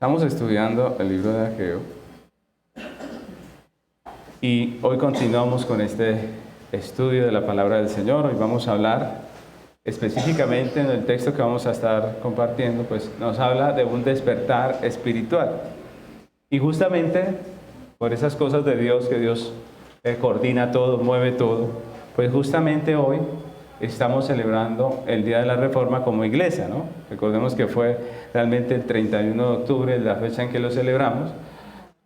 Estamos estudiando el libro de Ageo y hoy continuamos con este estudio de la palabra del Señor. Hoy vamos a hablar específicamente en el texto que vamos a estar compartiendo, pues nos habla de un despertar espiritual. Y justamente por esas cosas de Dios, que Dios coordina todo, mueve todo, pues justamente hoy estamos celebrando el Día de la Reforma como iglesia, ¿no? Recordemos que fue realmente el 31 de octubre, la fecha en que lo celebramos,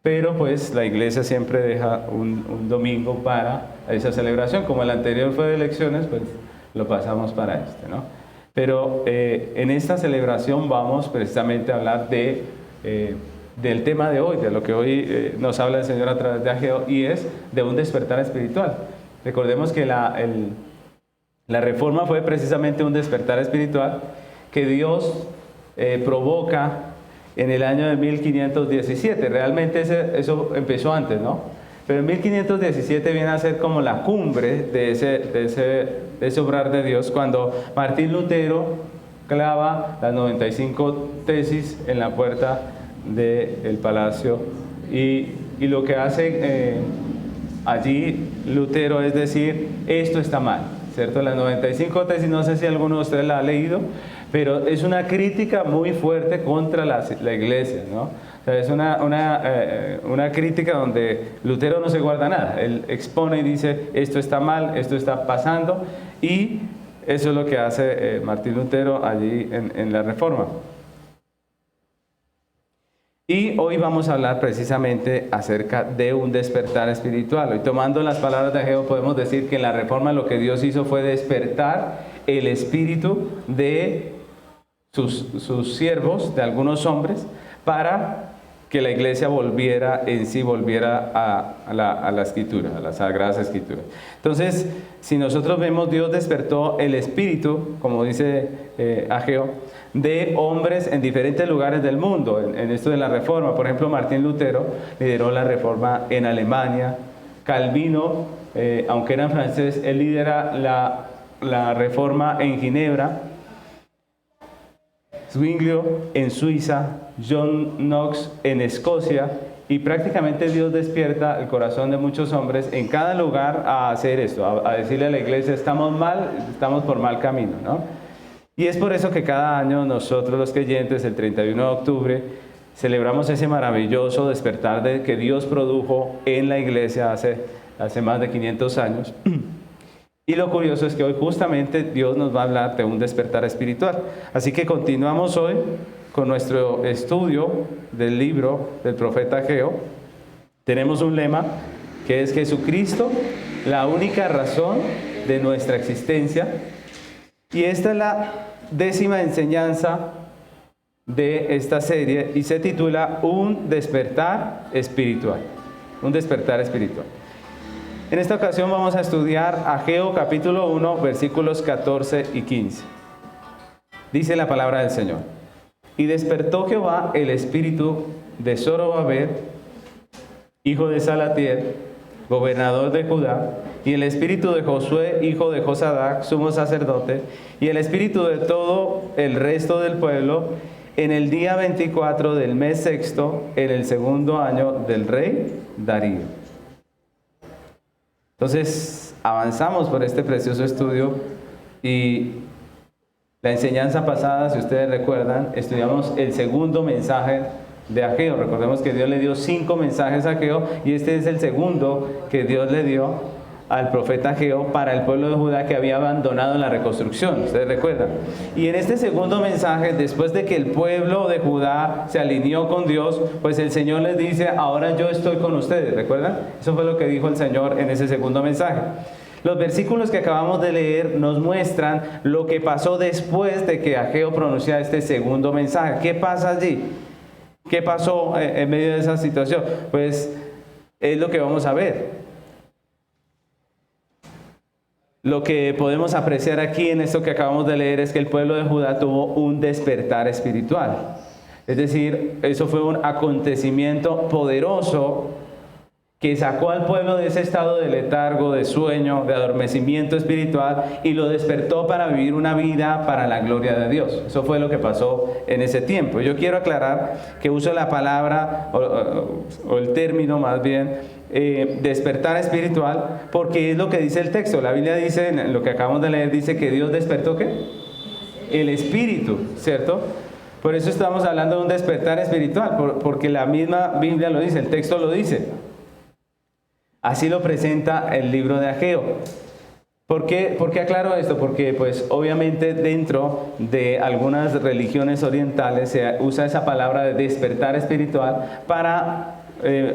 pero pues la iglesia siempre deja un domingo para esa celebración. Como el anterior fue de elecciones, pues lo pasamos para este, ¿no? Pero en esta celebración vamos precisamente a hablar del tema de hoy, de lo que hoy nos habla el Señor a través de Ageo, y es de un despertar espiritual. Recordemos que la reforma fue precisamente un despertar espiritual que Dios provoca en el año de 1517. Realmente eso empezó antes, ¿no? Pero en 1517 viene a ser como la cumbre de ese obrar de Dios, cuando Martín Lutero clava las 95 tesis en la puerta del palacio, y lo que hace allí Lutero es decir, esto está mal, ¿cierto? Las 95 tesis, no sé si alguno de ustedes la ha leído, pero es una crítica muy fuerte contra la iglesia, ¿no? O sea, es una crítica donde Lutero no se guarda nada. Él expone y dice, esto está mal, esto está pasando, y eso es lo que hace Martín Lutero allí en la Reforma. Y hoy vamos a hablar precisamente acerca de un despertar espiritual. Hoy, tomando las palabras de Ageo, podemos decir que en la Reforma lo que Dios hizo fue despertar el espíritu de sus siervos, de algunos hombres, para que la iglesia volviera a la escritura, a las sagradas escrituras. Entonces, si nosotros vemos, Dios despertó el espíritu, como dice Ageo, de hombres en diferentes lugares del mundo, en esto de la Reforma. Por ejemplo, Martín Lutero lideró la Reforma en Alemania. Calvino, aunque era francés, él lidera la Reforma en Ginebra. Zwinglio en Suiza, John Knox en Escocia, y prácticamente Dios despierta el corazón de muchos hombres en cada lugar a hacer esto, a decirle a la iglesia, estamos mal, estamos por mal camino, ¿no? Y es por eso que cada año nosotros los creyentes, el 31 de octubre, celebramos ese maravilloso despertar que Dios produjo en la iglesia hace más de 500 años. Y lo curioso es que hoy justamente Dios nos va a hablar de un despertar espiritual. Así que continuamos hoy con nuestro estudio del libro del profeta Ageo. Tenemos un lema que es Jesucristo, la única razón de nuestra existencia. Y esta es la 10ª enseñanza de esta serie y se titula Un despertar espiritual. Un despertar espiritual. En esta ocasión vamos a estudiar Ageo capítulo 1, versículos 14 y 15. Dice la palabra del Señor. Y despertó Jehová el espíritu de Zorobabel, hijo de Salatiel, gobernador de Judá, y el espíritu de Josué, hijo de Josadac, sumo sacerdote, y el espíritu de todo el resto del pueblo, en el día 24 del mes sexto, en el segundo año del rey Darío. Entonces, avanzamos por este precioso estudio, y la enseñanza pasada, si ustedes recuerdan, estudiamos el segundo mensaje de Ageo. Recordemos que Dios le dio 5 mensajes a Ageo, y este es el segundo que Dios le dio al profeta Ageo para el pueblo de Judá que había abandonado la reconstrucción, ustedes recuerdan. Y en este segundo mensaje, después de que el pueblo de Judá se alineó con Dios, pues el Señor les dice, ahora yo estoy con ustedes, ¿recuerdan? Eso fue lo que dijo el Señor en ese segundo mensaje. Los versículos que acabamos de leer nos muestran lo que pasó después de que Ageo pronunciara este segundo mensaje. ¿Qué pasa allí? ¿Qué pasó en medio de esa situación? Pues es lo que vamos a ver. Lo que podemos apreciar aquí en esto que acabamos de leer es que el pueblo de Judá tuvo un despertar espiritual. Es decir, eso fue un acontecimiento poderoso que sacó al pueblo de ese estado de letargo, de sueño, de adormecimiento espiritual y lo despertó para vivir una vida para la gloria de Dios. Eso fue lo que pasó en ese tiempo. Yo quiero aclarar que uso la palabra o el término más bien despertar espiritual porque es lo que dice el texto. La Biblia dice, en lo que acabamos de leer, dice que Dios despertó ¿qué? El espíritu, ¿cierto? Por eso estamos hablando de un despertar espiritual, porque la misma Biblia lo dice, el texto lo dice. Así lo presenta el libro de Ageo. ¿Por qué aclaro esto? Porque pues obviamente dentro de algunas religiones orientales se usa esa palabra de despertar espiritual para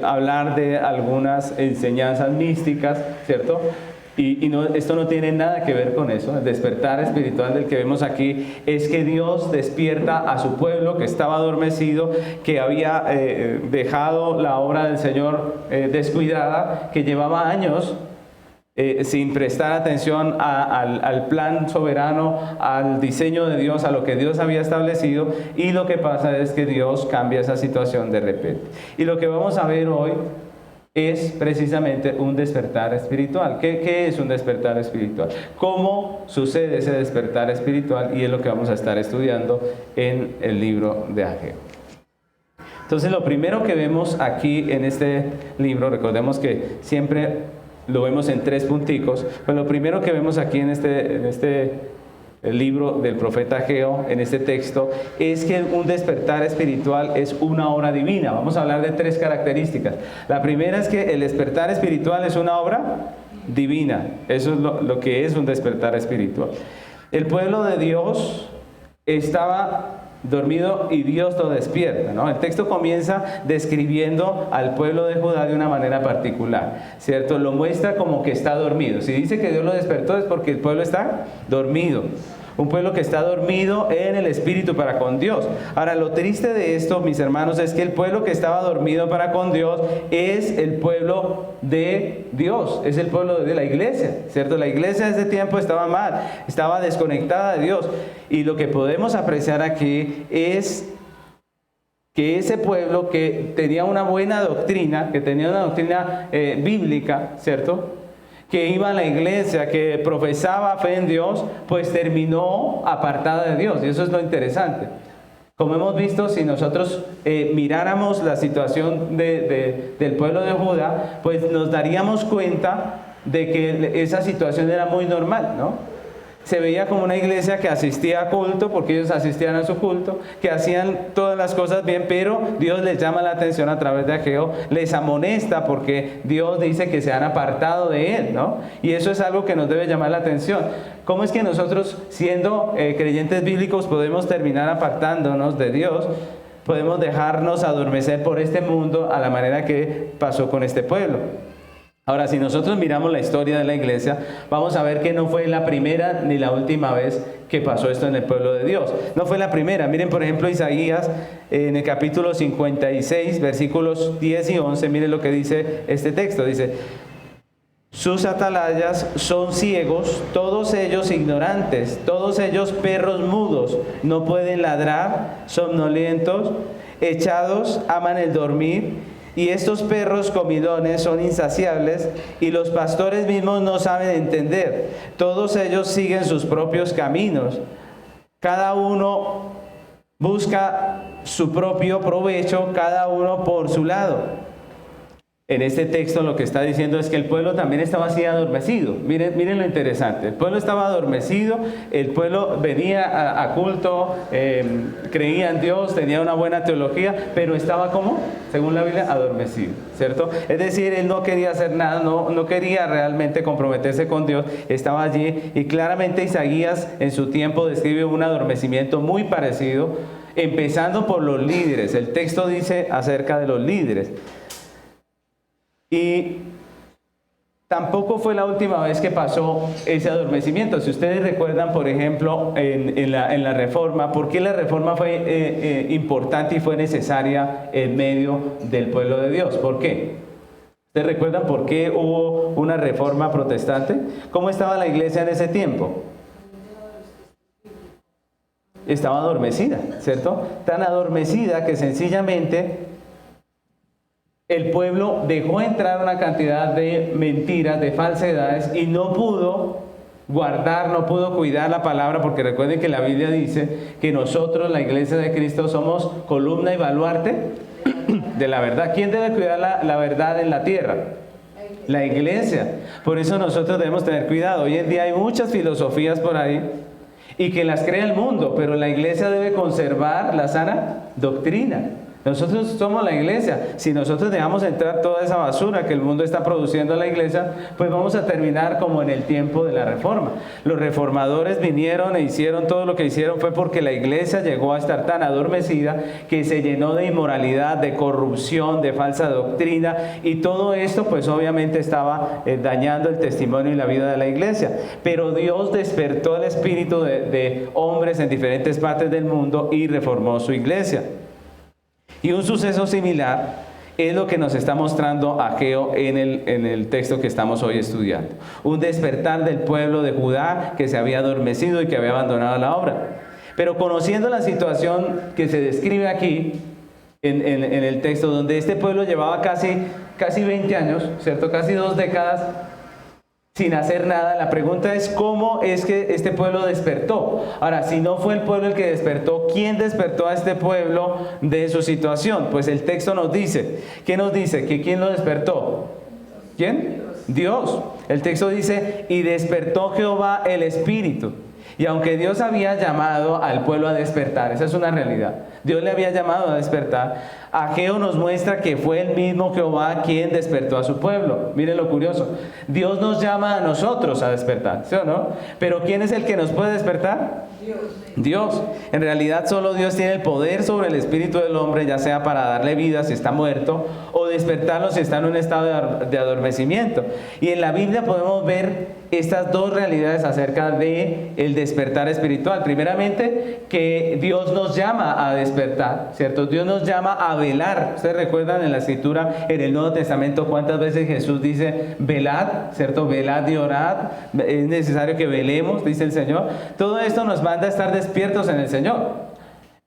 hablar de algunas enseñanzas místicas, ¿cierto? Y esto no tiene nada que ver con eso. El despertar espiritual del que vemos aquí es que Dios despierta a su pueblo que estaba adormecido, que había dejado la obra del Señor descuidada, que llevaba años sin prestar atención al plan soberano, al diseño de Dios, a lo que Dios había establecido, y lo que pasa es que Dios cambia esa situación de repente. Y lo que vamos a ver hoy es precisamente un despertar espiritual. ¿Qué es un despertar espiritual? ¿Cómo sucede ese despertar espiritual? Y es lo que vamos a estar estudiando en el libro de Ageo. Entonces, lo primero que vemos aquí en este libro, recordemos que siempre lo vemos en 3 punticos, pues lo primero que vemos aquí en el libro del profeta Ageo, en este texto, es que un despertar espiritual es una obra divina. Vamos a hablar de 3 características. La primera es que el despertar espiritual es una obra divina. Eso es lo que es un despertar espiritual. El pueblo de Dios estaba dormido y Dios lo despierta, ¿no? El texto comienza describiendo al pueblo de Judá de una manera particular, ¿cierto? Lo muestra como que está dormido. Si dice que Dios lo despertó es porque el pueblo está dormido. Un pueblo que está dormido en el espíritu para con Dios. Ahora, lo triste de esto, mis hermanos, es que el pueblo que estaba dormido para con Dios es el pueblo de Dios, es el pueblo de la iglesia, ¿cierto? La iglesia de ese tiempo estaba mal, estaba desconectada de Dios. Y lo que podemos apreciar aquí es que ese pueblo que tenía una buena doctrina, que tenía una doctrina bíblica, ¿cierto?, que iba a la iglesia, que profesaba fe en Dios, pues terminó apartada de Dios. Y eso es lo interesante. Como hemos visto, si nosotros miráramos la situación del pueblo de Judá, pues nos daríamos cuenta de que esa situación era muy normal, ¿no? Se veía como una iglesia que asistía a culto, porque ellos asistían a su culto, que hacían todas las cosas bien, pero Dios les llama la atención a través de Ageo, les amonesta porque Dios dice que se han apartado de Él, ¿no? Y eso es algo que nos debe llamar la atención. ¿Cómo es que nosotros, siendo creyentes bíblicos, podemos terminar apartándonos de Dios? Podemos dejarnos adormecer por este mundo a la manera que pasó con este pueblo. Ahora, si nosotros miramos la historia de la iglesia, vamos a ver que no fue la primera ni la última vez que pasó esto en el pueblo de Dios. No fue la primera. Miren, por ejemplo, Isaías en el capítulo 56, versículos 10 y 11. Miren lo que dice este texto. Dice: sus atalayas son ciegos, todos ellos ignorantes, todos ellos perros mudos, no pueden ladrar, somnolentos, echados, aman el dormir. Y estos perros comilones son insaciables y los pastores mismos no saben entender. Todos ellos siguen sus propios caminos. Cada uno busca su propio provecho, cada uno por su lado. En este texto lo que está diciendo es que el pueblo también estaba así adormecido. Miren lo interesante. El pueblo estaba adormecido, el pueblo venía a culto, creía en Dios, tenía una buena teología, pero estaba como, según la Biblia, adormecido, ¿cierto? Es decir, él no quería hacer nada, no quería realmente comprometerse con Dios, estaba allí, y claramente Isaías en su tiempo describe un adormecimiento muy parecido, empezando por los líderes. El texto dice acerca de los líderes. Y tampoco fue la última vez que pasó ese adormecimiento. Si ustedes recuerdan, por ejemplo, en la Reforma, ¿por qué la Reforma fue importante y fue necesaria en medio del pueblo de Dios? ¿Por qué? ¿Ustedes recuerdan por qué hubo una Reforma protestante? ¿Cómo estaba la iglesia en ese tiempo? Estaba adormecida, ¿cierto? Tan adormecida que sencillamente el pueblo dejó entrar una cantidad de mentiras, de falsedades, y no pudo guardar, no pudo cuidar la palabra, porque recuerden que la Biblia dice que nosotros, la iglesia de Cristo, somos columna y baluarte de la verdad. ¿Quién debe cuidar la verdad en la tierra? La iglesia. Por eso nosotros debemos tener cuidado. Hoy en día hay muchas filosofías por ahí y que las crea el mundo, pero la iglesia debe conservar la sana doctrina. Nosotros somos la iglesia. Si nosotros dejamos entrar toda esa basura que el mundo está produciendo a la iglesia, pues vamos a terminar como en el tiempo de la Reforma. Los reformadores vinieron e hicieron todo lo que hicieron fue porque la iglesia llegó a estar tan adormecida que se llenó de inmoralidad, de corrupción, de falsa doctrina, y todo esto pues obviamente estaba dañando el testimonio y la vida de la iglesia. Pero Dios despertó el espíritu de hombres en diferentes partes del mundo y reformó su iglesia. Y un suceso similar es lo que nos está mostrando Ageo en el texto que estamos hoy estudiando. Un despertar del pueblo de Judá que se había adormecido y que había abandonado la obra. Pero conociendo la situación que se describe aquí en el texto, donde este pueblo llevaba casi 20 años, ¿cierto? Casi 2 décadas sin hacer nada. La pregunta es cómo es que este pueblo despertó. Ahora, si no fue el pueblo el que despertó, ¿quién despertó a este pueblo de su situación? Pues el texto nos dice, ¿qué nos dice? ¿Que quién lo despertó? ¿Quién? Dios. El texto dice, y despertó Jehová el espíritu. Y aunque Dios había llamado al pueblo a despertar, esa es una realidad, Dios le había llamado a despertar, Ageo nos muestra que fue el mismo Jehová quien despertó a su pueblo. Miren lo curioso, Dios nos llama a nosotros a despertar, ¿sí o no? Pero ¿quién es el que nos puede despertar? Dios. En realidad solo Dios tiene el poder sobre el espíritu del hombre, ya sea para darle vida si está muerto o despertarlo si está en un estado de adormecimiento. Y en la Biblia podemos ver estas dos realidades acerca de el despertar espiritual. Primeramente, que Dios nos llama a despertar, ¿cierto? Dios nos llama a velar. Ustedes recuerdan en la escritura, en el Nuevo Testamento, cuántas veces Jesús dice velad, ¿cierto? Velad y orad. Es necesario que velemos, dice el Señor. Todo esto nos manda a estar despiertos en el Señor.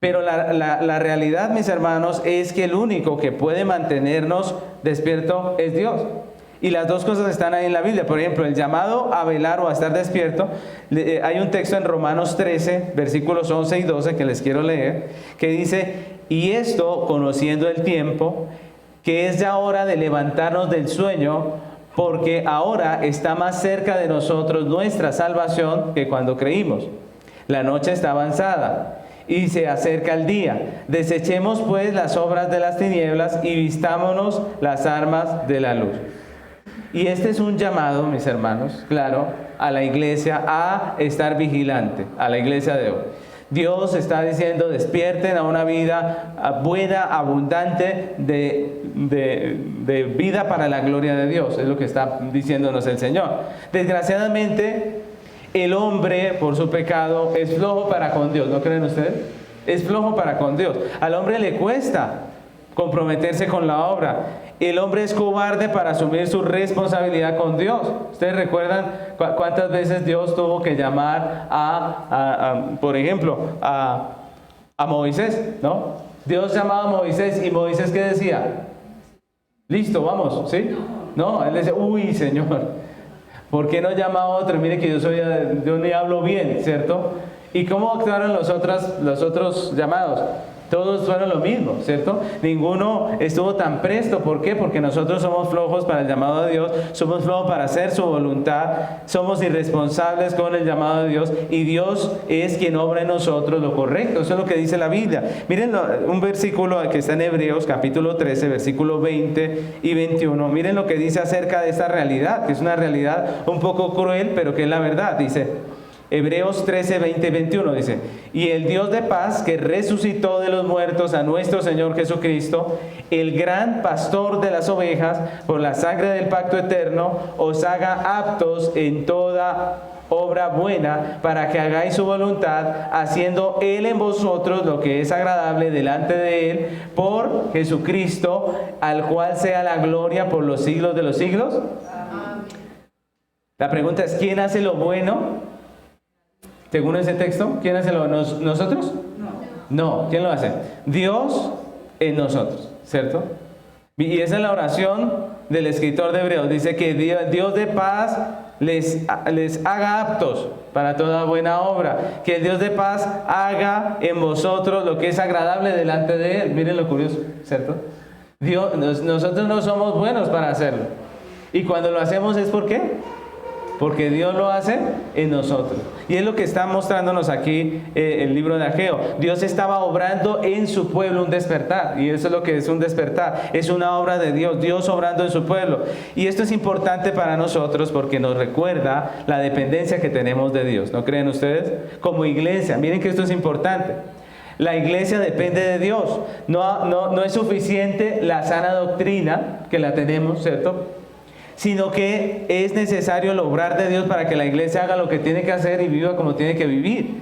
Pero la realidad, mis hermanos, es que el único que puede mantenernos despierto es Dios. Y las dos cosas están ahí en la Biblia. Por ejemplo, el llamado a velar o a estar despierto. Hay un texto en Romanos 13, versículos 11 y 12 que les quiero leer, que dice, y esto conociendo el tiempo, que es ya hora de levantarnos del sueño, porque ahora está más cerca de nosotros nuestra salvación que cuando creímos. La noche está avanzada y se acerca el día. Desechemos pues las obras de las tinieblas y vistámonos las armas de la luz. Y este es un llamado, mis hermanos, claro, a la iglesia a estar vigilante, a la iglesia de hoy. Dios está diciendo, despierten a una vida buena, abundante, de vida para la gloria de Dios. Es lo que está diciéndonos el Señor. Desgraciadamente, el hombre, por su pecado, es flojo para con Dios. ¿No creen ustedes? Es flojo para con Dios. Al hombre le cuesta comprometerse con la obra. El hombre es cobarde para asumir su responsabilidad con Dios. Ustedes recuerdan cuántas veces Dios tuvo que llamar por ejemplo, a Moisés, ¿no? Dios llamaba a Moisés y Moisés, ¿qué decía? Listo, vamos, ¿sí? No, él decía, uy, Señor, ¿por qué no llama a otro? Mire que yo ni hablo bien, ¿cierto? ¿Y cómo actuaron los otros llamados? Todos fueron lo mismo, ¿cierto? Ninguno estuvo tan presto. ¿Por qué? Porque nosotros somos flojos para el llamado de Dios, somos flojos para hacer su voluntad, somos irresponsables con el llamado de Dios y Dios es quien obra en nosotros lo correcto. Eso es lo que dice la Biblia. Miren un versículo que está en Hebreos, capítulo 13, versículo 20 y 21. Miren lo que dice acerca de esta realidad, que es una realidad un poco cruel, pero que es la verdad. Dice Hebreos 13, 20 y 21 dice, y el Dios de paz que resucitó de los muertos a nuestro Señor Jesucristo, el gran pastor de las ovejas, por la sangre del pacto eterno, os haga aptos en toda obra buena para que hagáis su voluntad, haciendo Él en vosotros lo que es agradable delante de Él, por Jesucristo, al cual sea la gloria por los siglos de los siglos. Amén. La pregunta es, ¿quién hace lo bueno? Según ese texto, ¿quién hace lo bueno? ¿Nosotros? No. ¿Quién lo hace? Dios en nosotros, ¿cierto? Y esa es la oración del escritor de Hebreos. Dice que Dios de paz les haga aptos para toda buena obra. Que el Dios de paz haga en vosotros lo que es agradable delante de Él. Miren lo curioso, ¿cierto? Nosotros no somos buenos para hacerlo. Y cuando lo hacemos es ¿por qué? Porque Dios lo hace en nosotros. Y es lo que está mostrándonos aquí el libro de Ageo. Dios estaba obrando en su pueblo un despertar. Y eso es lo que es un despertar. Es una obra de Dios. Dios obrando en su pueblo. Y esto es importante para nosotros porque nos recuerda la dependencia que tenemos de Dios. ¿No creen ustedes? Como iglesia. Miren que esto es importante. La iglesia depende de Dios. No es suficiente la sana doctrina, que la tenemos, ¿cierto?, sino que es necesario el obrar de Dios para que la iglesia haga lo que tiene que hacer y viva como tiene que vivir.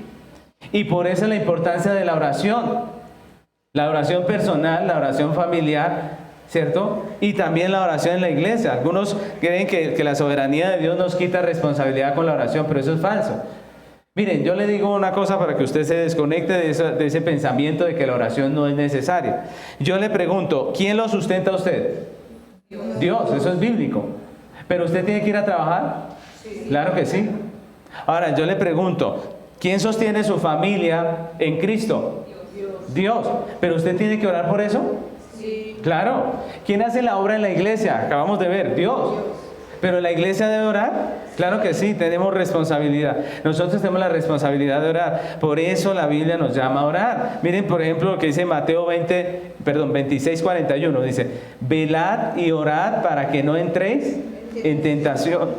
Y por eso la importancia de la oración personal, la oración familiar, ¿cierto? Y también la oración en la iglesia. Algunos creen que la soberanía de Dios nos quita responsabilidad con la oración, pero eso es falso. Miren, yo le digo una cosa para que usted se desconecte de ese pensamiento de que la oración no es necesaria. Yo le pregunto, ¿quién lo sustenta a usted? Dios, eso es bíblico. ¿Pero usted tiene que ir a trabajar? Sí. Claro que sí. Ahora, yo le pregunto, ¿quién sostiene su familia en Cristo? Dios. ¿Pero usted tiene que orar por eso? Sí. Claro. ¿Quién hace la obra en la iglesia? Acabamos de ver, Dios. ¿Pero la iglesia debe orar? Claro que sí, tenemos responsabilidad. Nosotros tenemos la responsabilidad de orar. Por eso la Biblia nos llama a orar. Miren, por ejemplo, lo que dice Mateo 26:41. Dice, velad y orad para que no entréis en tentación.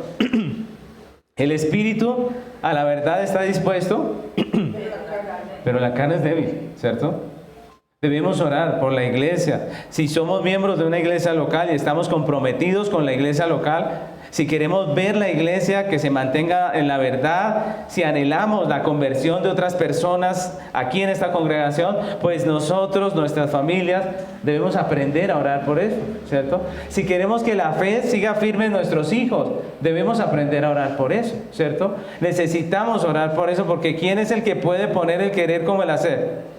El espíritu a la verdad está dispuesto, pero la carne es débil, ¿cierto? Debemos orar por la iglesia. Si somos miembros de una iglesia local y estamos comprometidos con la iglesia local, si queremos ver la iglesia que se mantenga en la verdad, si anhelamos la conversión de otras personas aquí en esta congregación, pues nosotros, nuestras familias, debemos aprender a orar por eso, ¿cierto? Si queremos que la fe siga firme en nuestros hijos, debemos aprender a orar por eso, ¿cierto? Necesitamos orar por eso, porque ¿quién es el que puede poner el querer como el hacer?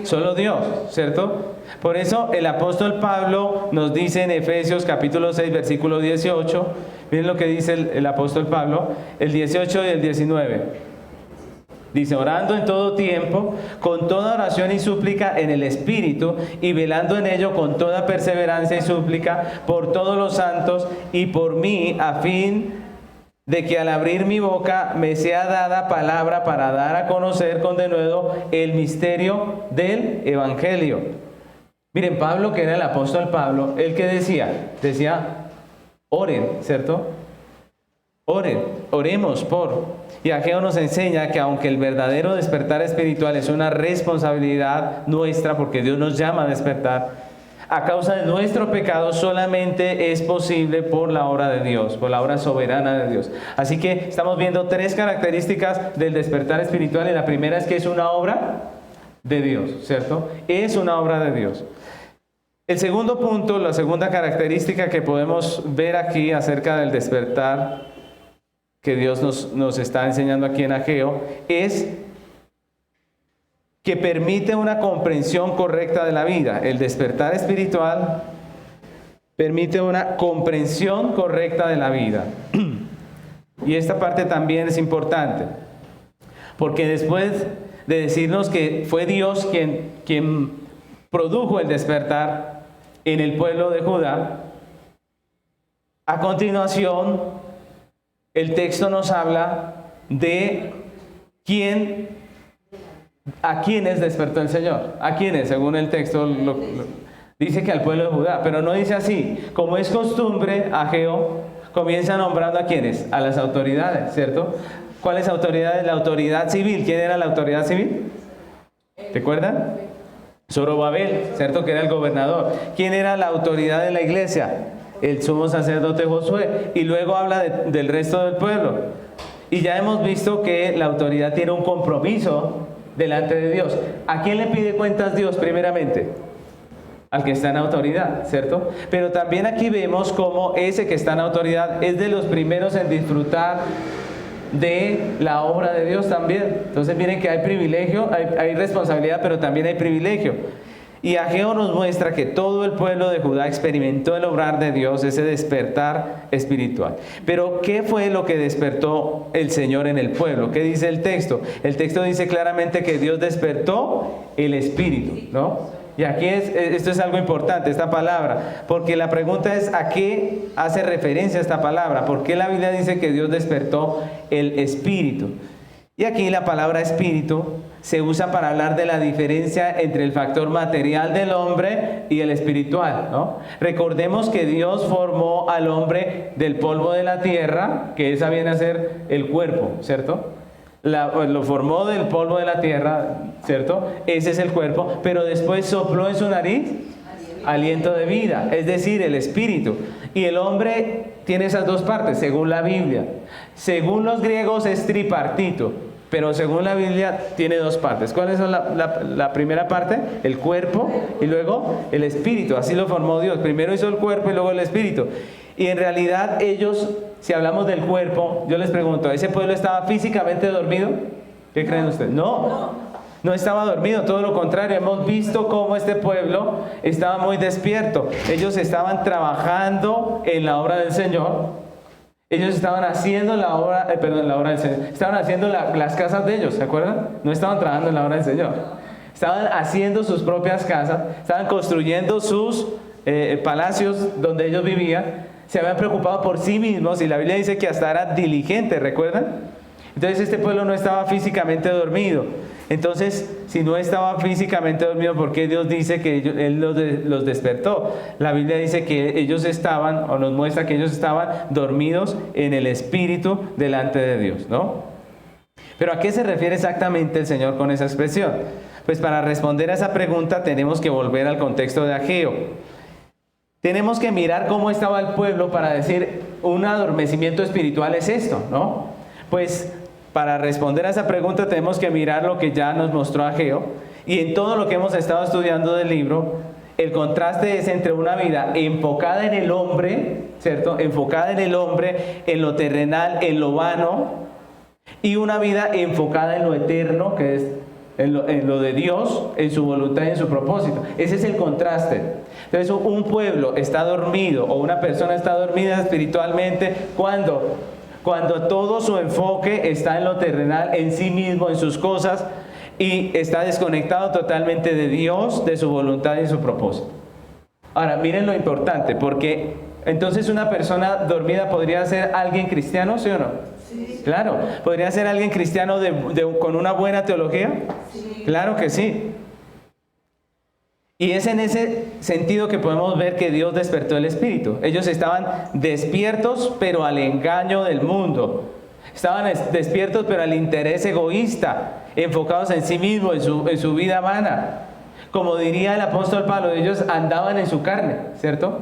Solo Dios, ¿cierto? Por eso el apóstol Pablo nos dice en Efesios capítulo 6, versículo 18, miren lo que dice el apóstol Pablo, el 18 y el 19. Dice, orando en todo tiempo, con toda oración y súplica en el Espíritu, y velando en ello con toda perseverancia y súplica por todos los santos y por mí, a fin de que al abrir mi boca me sea dada palabra para dar a conocer con denuedo el misterio del Evangelio. Miren, Pablo, que era el apóstol Pablo, ¿él qué decía? Decía, oren, ¿cierto? Oren, oremos por. Y Ageo nos enseña que aunque el verdadero despertar espiritual es una responsabilidad nuestra, porque Dios nos llama a despertar, a causa de nuestro pecado solamente es posible por la obra de Dios, por la obra soberana de Dios. Así que estamos viendo tres características del despertar espiritual, y la primera es que es una obra de Dios, ¿cierto? Es una obra de Dios. El segundo punto, la segunda característica que podemos ver aquí acerca del despertar que Dios nos está enseñando aquí en Ageo, es que permite una comprensión correcta de la vida. El despertar espiritual permite una comprensión correcta de la vida. Y esta parte también es importante, porque después de decirnos que fue Dios quien produjo el despertar en el pueblo de Judá, a continuación el texto nos habla de a quiénes despertó el Señor. ¿A quiénes? Según el texto dice que al pueblo de Judá, pero no dice así. Como es costumbre, Ageo comienza nombrando a quiénes, a las autoridades, ¿cierto? ¿Cuáles autoridades? La autoridad civil. ¿Quién era la autoridad civil? ¿Te acuerdan? Zorobabel, ¿cierto? Que era el gobernador. ¿Quién era la autoridad de la iglesia? El sumo sacerdote Josué. Y luego habla del resto del pueblo. Y ya hemos visto que la autoridad tiene un compromiso delante de Dios. ¿A quién le pide cuentas Dios primeramente? Al que está en autoridad, ¿cierto? Pero también aquí vemos cómo ese que está en autoridad es de los primeros en disfrutar de la obra de Dios también. Entonces miren que hay privilegio, hay responsabilidad, pero también hay privilegio. Y Ageo nos muestra que todo el pueblo de Judá experimentó el obrar de Dios, ese despertar espiritual. Pero ¿qué fue lo que despertó el Señor en el pueblo? ¿Qué dice el texto? El texto dice claramente que Dios despertó el espíritu, ¿no? Y aquí esto es algo importante, esta palabra, porque la pregunta es ¿a qué hace referencia esta palabra? ¿Por qué la Biblia dice que Dios despertó el espíritu? Y aquí la palabra espíritu se usa para hablar de la diferencia entre el factor material del hombre y el espiritual, ¿no? Recordemos que Dios formó al hombre del polvo de la tierra, que esa viene a ser el cuerpo, ¿cierto? Lo formó del polvo de la tierra, ¿cierto? Ese es el cuerpo, pero después sopló en su nariz aliento de vida, es decir, el espíritu. Y el hombre tiene esas dos partes, según la Biblia. Según los griegos es tripartito, pero según la Biblia tiene dos partes. ¿Cuáles son la primera parte? El cuerpo y luego el espíritu. Así lo formó Dios. Primero hizo el cuerpo y luego el espíritu. Y en realidad ellos, si hablamos del cuerpo, yo les pregunto, ¿ese pueblo estaba físicamente dormido? ¿Qué creen ustedes? No estaba dormido, todo lo contrario. Hemos visto cómo este pueblo estaba muy despierto. Ellos estaban trabajando en la obra del Señor. Ellos estaban haciendo la obra del Señor. Estaban haciendo las casas de ellos, ¿se acuerdan? No estaban trabajando en la obra del Señor. Estaban haciendo sus propias casas, estaban construyendo sus palacios donde ellos vivían. Se habían preocupado por sí mismos y la Biblia dice que hasta era diligente, ¿recuerdan? Entonces este pueblo no estaba físicamente dormido. Entonces, si no estaba físicamente dormido, ¿por qué Dios dice que Él los despertó? La Biblia dice que ellos estaban, o nos muestra que ellos estaban dormidos en el espíritu delante de Dios, ¿no? Pero ¿a qué se refiere exactamente el Señor con esa expresión? Pues para responder a esa pregunta tenemos que volver al contexto de Ageo. Tenemos que mirar cómo estaba el pueblo para decir un adormecimiento espiritual es esto, ¿no? Pues para responder a esa pregunta tenemos que mirar lo que ya nos mostró Ageo, y en todo lo que hemos estado estudiando del libro, el contraste es entre una vida enfocada en el hombre, ¿cierto? Enfocada en el hombre, en lo terrenal, en lo vano, y una vida enfocada en lo eterno, que es en lo de Dios, en su voluntad y en su propósito. Ese es el contraste. Entonces un pueblo está dormido, o una persona está dormida espiritualmente cuando todo su enfoque está en lo terrenal, en sí mismo, en sus cosas, y está desconectado totalmente de Dios, de su voluntad y su propósito. Ahora, miren lo importante, porque entonces una persona dormida podría ser alguien cristiano, ¿sí o no? Sí. Claro, ¿podría ser alguien cristiano con una buena teología? Sí. Claro que sí. Y es en ese sentido que podemos ver que Dios despertó el espíritu. Ellos estaban despiertos, pero al engaño del mundo. Estaban despiertos, pero al interés egoísta, enfocados en sí mismos, en su vida vana. Como diría el apóstol Pablo, ellos andaban en su carne, ¿cierto?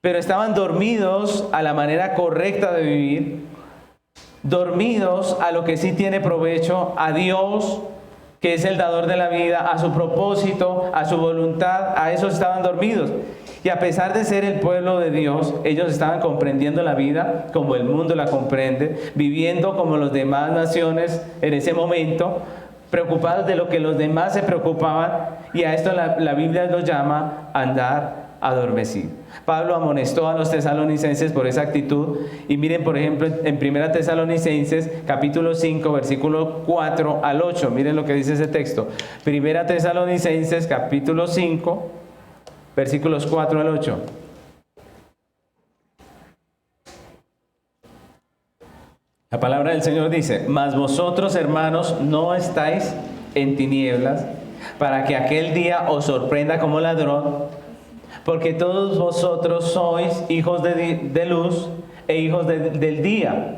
Pero estaban dormidos a la manera correcta de vivir, dormidos a lo que sí tiene provecho, a Dios, que es el dador de la vida, a su propósito, a su voluntad. A eso estaban dormidos. Y a pesar de ser el pueblo de Dios, ellos estaban comprendiendo la vida como el mundo la comprende, viviendo como las demás naciones en ese momento, preocupados de lo que los demás se preocupaban, y a esto la Biblia los llama andar adormecido. Pablo amonestó a los tesalonicenses por esa actitud, y miren por ejemplo en 1 Tesalonicenses capítulo 5 versículo 4 al 8, miren lo que dice ese texto. 1 Tesalonicenses capítulo 5 versículos 4 al 8. La palabra del Señor dice: mas vosotros, hermanos, no estáis en tinieblas, para que aquel día os sorprenda como ladrón, porque todos vosotros sois hijos de luz e hijos del día.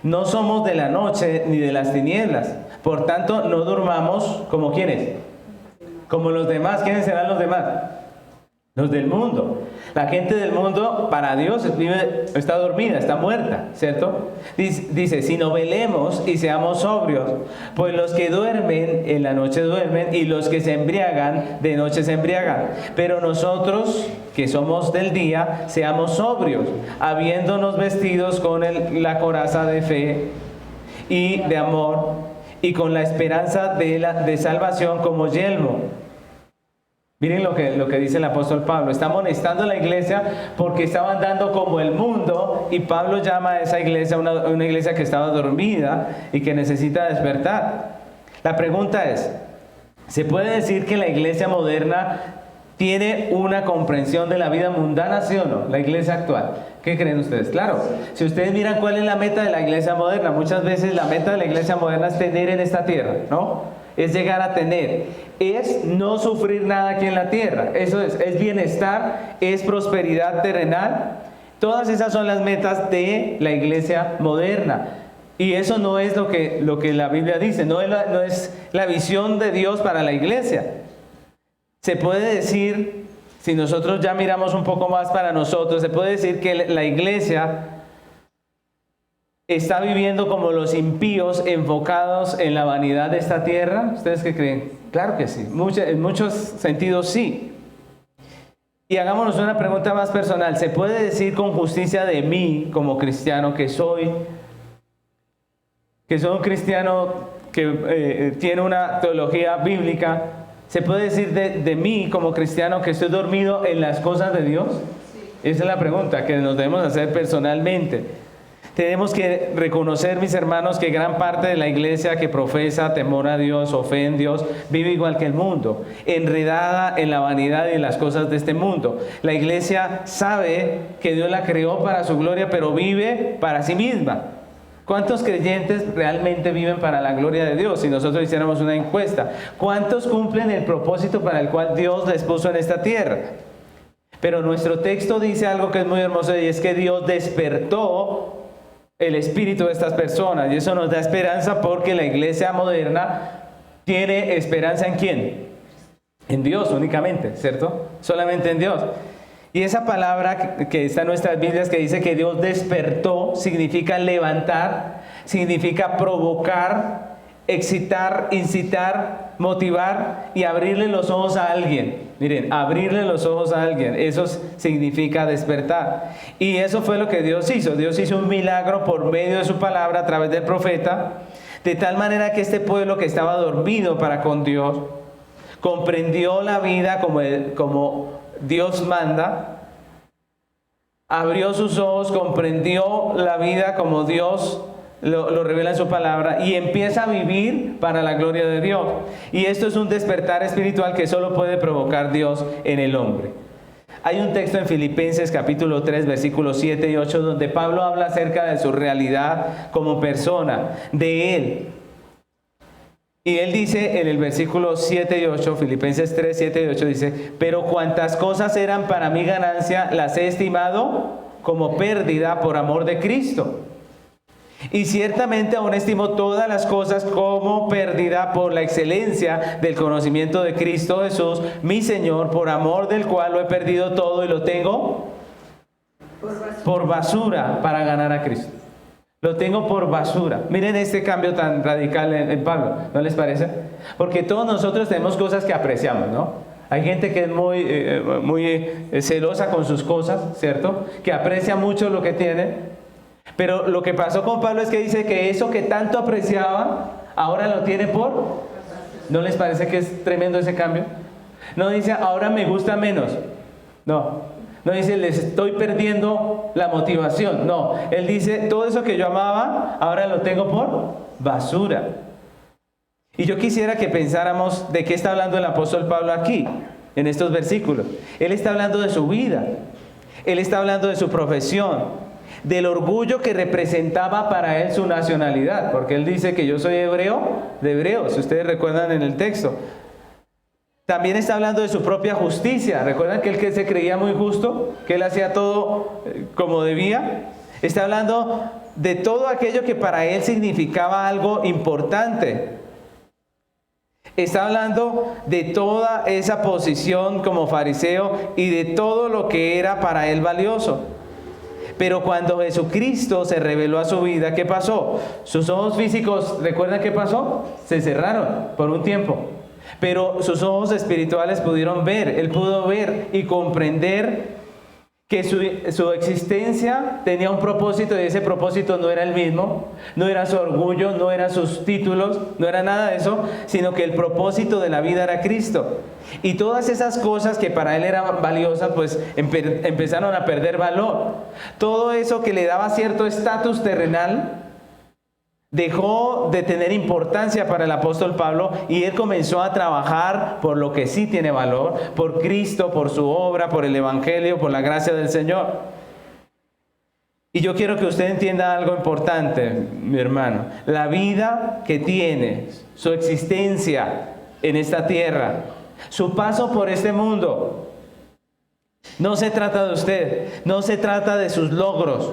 No somos de la noche ni de las tinieblas. Por tanto, no durmamos como ¿quiénes? Como los demás. ¿Quiénes serán los demás? Los del mundo. La gente del mundo, para Dios, está dormida, está muerta, ¿cierto? Dice, sino velemos y seamos sobrios, pues los que duermen en la noche duermen, y los que se embriagan de noche se embriagan. Pero nosotros, que somos del día, seamos sobrios, habiéndonos vestidos con la coraza de fe y de amor, y con la esperanza de salvación como yelmo. Miren lo que dice el apóstol Pablo. Está amonestando a la iglesia porque estaba andando como el mundo, y Pablo llama a esa iglesia una iglesia que estaba dormida y que necesita despertar. La pregunta es, ¿se puede decir que la iglesia moderna tiene una comprensión de la vida mundana, sí o no? La iglesia actual. ¿Qué creen ustedes? Claro, si ustedes miran cuál es la meta de la iglesia moderna, muchas veces la meta de la iglesia moderna es tener en esta tierra, ¿no? Es llegar a tener, es no sufrir nada aquí en la tierra, eso es bienestar, es prosperidad terrenal. Todas esas son las metas de la iglesia moderna. Y eso no es lo que la Biblia dice, no es la visión de Dios para la iglesia. Se puede decir, si nosotros ya miramos un poco más para nosotros, se puede decir que la iglesia está viviendo como los impíos, enfocados en la vanidad de esta tierra. ¿Ustedes qué creen? Claro que sí, en muchos sentidos sí. Y hagámonos una pregunta más personal. ¿Se puede decir con justicia de mí como cristiano que soy un cristiano que tiene una teología bíblica? ¿Se puede decir de mí como cristiano que estoy dormido en las cosas de Dios? Sí. Esa es la pregunta que nos debemos hacer personalmente. Tenemos que reconocer, mis hermanos, que gran parte de la iglesia que profesa temor a Dios o fe en Dios vive igual que el mundo, enredada en la vanidad y en las cosas de este mundo. La iglesia sabe que Dios la creó para su gloria, pero vive para sí misma. ¿Cuántos creyentes realmente viven para la gloria de Dios? Si nosotros hiciéramos una encuesta, ¿cuántos cumplen el propósito para el cual Dios les puso en esta tierra? Pero nuestro texto dice algo que es muy hermoso, y es que Dios despertó el espíritu de estas personas, y eso nos da esperanza, porque la iglesia moderna tiene esperanza ¿en quién? En Dios únicamente, ¿cierto? Solamente en Dios. Y esa palabra que está en nuestras Biblias, que dice que Dios despertó, significa levantar, significa provocar, excitar, incitar, motivar y abrirle los ojos a alguien. Miren, abrirle los ojos a alguien, eso significa despertar. Y eso fue lo que Dios hizo. Dios hizo un milagro por medio de su palabra a través del profeta, de tal manera que este pueblo que estaba dormido para con Dios, comprendió la vida como Dios manda, abrió sus ojos, comprendió la vida como Dios lo revela en su palabra, y empieza a vivir para la gloria de Dios. Y esto es un despertar espiritual que solo puede provocar Dios en el hombre. Hay un texto en Filipenses capítulo 3 versículos 7 y 8 donde Pablo habla acerca de su realidad como persona, de él. Y él dice en el versículo 7 y 8, Filipenses 3, 7 y 8, dice: pero cuantas cosas eran para mi ganancia, las he estimado como pérdida por amor de Cristo. Y ciertamente aún estimo todas las cosas como pérdida por la excelencia del conocimiento de Cristo Jesús, mi Señor, por amor del cual lo he perdido todo y lo tengo por basura para ganar a Cristo. Lo tengo por basura. Miren este cambio tan radical en Pablo, ¿no les parece? Porque todos nosotros tenemos cosas que apreciamos, ¿no? Hay gente que es muy celosa con sus cosas, ¿cierto? Que aprecia mucho lo que tiene. Pero lo que pasó con Pablo es que dice que eso que tanto apreciaba, ahora lo tiene por... ¿No les parece que es tremendo ese cambio? No dice, ahora me gusta menos. No dice, les estoy perdiendo la motivación. No, él dice, todo eso que yo amaba, ahora lo tengo por basura. Y yo quisiera que pensáramos de qué está hablando el apóstol Pablo aquí, en estos versículos. Él está hablando de su vida. Él está hablando de su profesión, del orgullo que representaba para él su nacionalidad, porque él dice que yo soy hebreo de hebreos, si ustedes recuerdan en el texto. También está hablando de su propia justicia. ¿Recuerdan que él que se creía muy justo? Que él hacía todo como debía. Está hablando de todo aquello que para él significaba algo importante. Está hablando de toda esa posición como fariseo y de todo lo que era para él valioso. Pero cuando Jesucristo se reveló a su vida, ¿qué pasó? Sus ojos físicos, ¿recuerdan qué pasó? Se cerraron por un tiempo. Pero sus ojos espirituales pudieron ver. Él pudo ver y comprender que su existencia tenía un propósito y ese propósito no era el mismo, no era su orgullo, no eran sus títulos, no era nada de eso, sino que el propósito de la vida era Cristo. Y todas esas cosas que para él eran valiosas, pues empezaron a perder valor. Todo eso que le daba cierto estatus terrenal dejó de tener importancia para el apóstol Pablo y él comenzó a trabajar por lo que sí tiene valor, por Cristo, por su obra, por el Evangelio, por la gracia del Señor. Y yo quiero que usted entienda algo importante, mi hermano. La vida que tienes, su existencia en esta tierra, su paso por este mundo, no se trata de usted, no se trata de sus logros.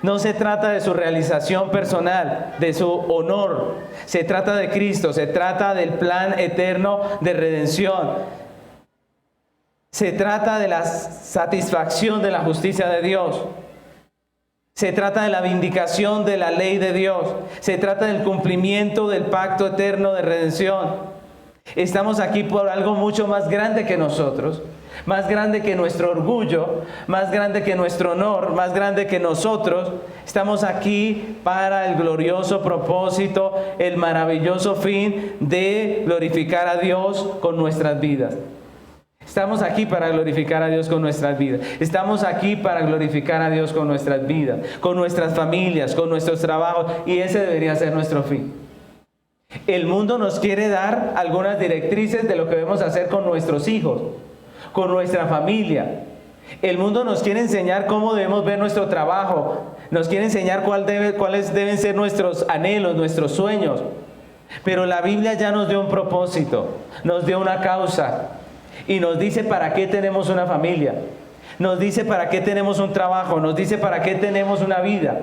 No se trata de su realización personal, de su honor. Se trata de Cristo, se trata del plan eterno de redención. Se trata de la satisfacción de la justicia de Dios. Se trata de la vindicación de la ley de Dios. Se trata del cumplimiento del pacto eterno de redención. Estamos aquí por algo mucho más grande que nosotros. Más grande que nuestro orgullo, más grande que nuestro honor, más grande que nosotros. Estamos aquí para el glorioso propósito, el maravilloso fin de glorificar a Dios con nuestras vidas. Estamos aquí para glorificar a Dios con nuestras vidas. Estamos aquí para glorificar a Dios con nuestras vidas, con nuestras familias, con nuestros trabajos, y ese debería ser nuestro fin. El mundo nos quiere dar algunas directrices de lo que debemos hacer con nuestros hijos, con nuestra familia. El mundo nos quiere enseñar cómo debemos ver nuestro trabajo, nos quiere enseñar cuáles deben ser nuestros anhelos, nuestros sueños. Pero la Biblia ya nos dio un propósito, nos dio una causa y nos dice para qué tenemos una familia, nos dice para qué tenemos un trabajo, nos dice para qué tenemos una vida.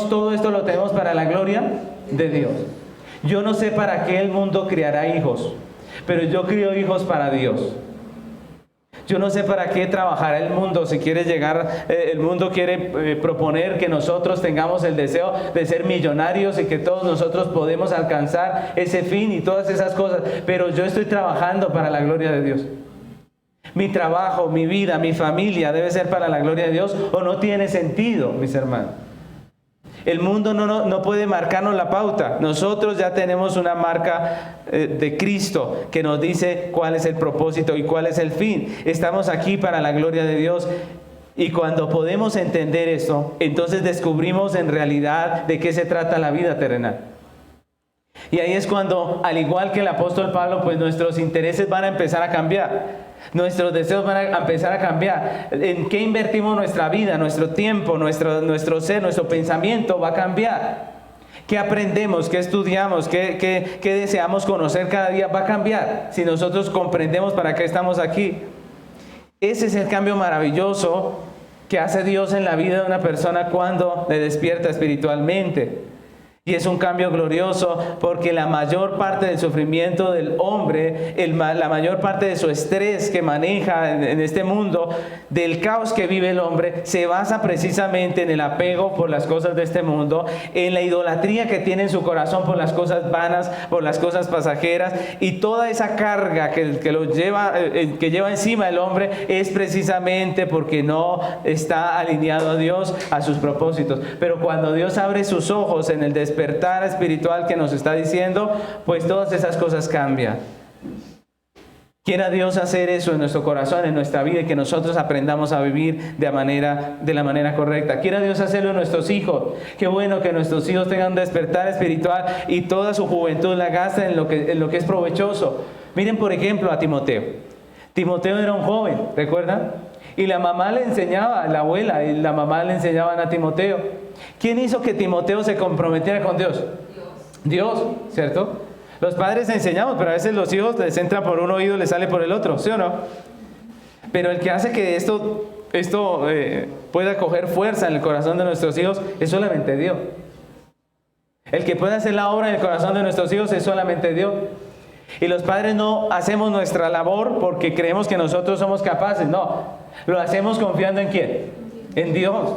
Todo esto lo tenemos para la gloria de Dios. Yo no sé para qué el mundo criará hijos, pero yo crío hijos para Dios. Yo no sé para qué trabajará el mundo. Si quiere llegar, el mundo quiere proponer que nosotros tengamos el deseo de ser millonarios y que todos nosotros podemos alcanzar ese fin y todas esas cosas. Pero yo estoy trabajando para la gloria de Dios. Mi trabajo, mi vida, mi familia debe ser para la gloria de Dios, o no tiene sentido, mis hermanos. El mundo no puede marcarnos la pauta. Nosotros ya tenemos una marca de Cristo que nos dice cuál es el propósito y cuál es el fin. Estamos aquí para la gloria de Dios. Y cuando podemos entender eso, entonces descubrimos en realidad de qué se trata la vida terrenal. Y ahí es cuando, al igual que el apóstol Pablo, pues nuestros intereses van a empezar a cambiar. Nuestros deseos van a empezar a cambiar. ¿En qué invertimos nuestra vida, nuestro tiempo, nuestro ser, nuestro pensamiento va a cambiar? ¿Qué aprendemos? ¿Qué estudiamos? ¿Qué deseamos conocer cada día? Va a cambiar si nosotros comprendemos para qué estamos aquí. Ese es el cambio maravilloso que hace Dios en la vida de una persona cuando le despierta espiritualmente. Y es un cambio glorioso porque la mayor parte del sufrimiento del hombre, la mayor parte de su estrés que maneja en este mundo, del caos que vive el hombre, se basa precisamente en el apego por las cosas de este mundo, en la idolatría que tiene en su corazón por las cosas vanas, por las cosas pasajeras, y toda esa carga que lleva encima el hombre es precisamente porque no está alineado a Dios, a sus propósitos. Pero cuando Dios abre sus ojos en el despertar espiritual que nos está diciendo, pues todas esas cosas cambian. Quiera Dios hacer eso en nuestro corazón, en nuestra vida, y que nosotros aprendamos a vivir de la manera correcta. Quiera Dios hacerlo en nuestros hijos. Qué bueno que nuestros hijos tengan un despertar espiritual y toda su juventud la gasten en lo que es provechoso. Miren, por ejemplo, a Timoteo. Timoteo era un joven, ¿recuerdan? Y la mamá le enseñaba, la abuela y la mamá le enseñaban a Timoteo. ¿Quién hizo que Timoteo se comprometiera con Dios? Dios, ¿cierto? Los padres enseñamos, pero a veces los hijos les entra por un oído y les sale por el otro, ¿sí o no? Pero el que hace que esto pueda coger fuerza en el corazón de nuestros hijos es solamente Dios. El que puede hacer la obra en el corazón de nuestros hijos es solamente Dios. Y los padres no hacemos nuestra labor porque creemos que nosotros somos capaces, no. Lo hacemos confiando ¿en quién? En Dios.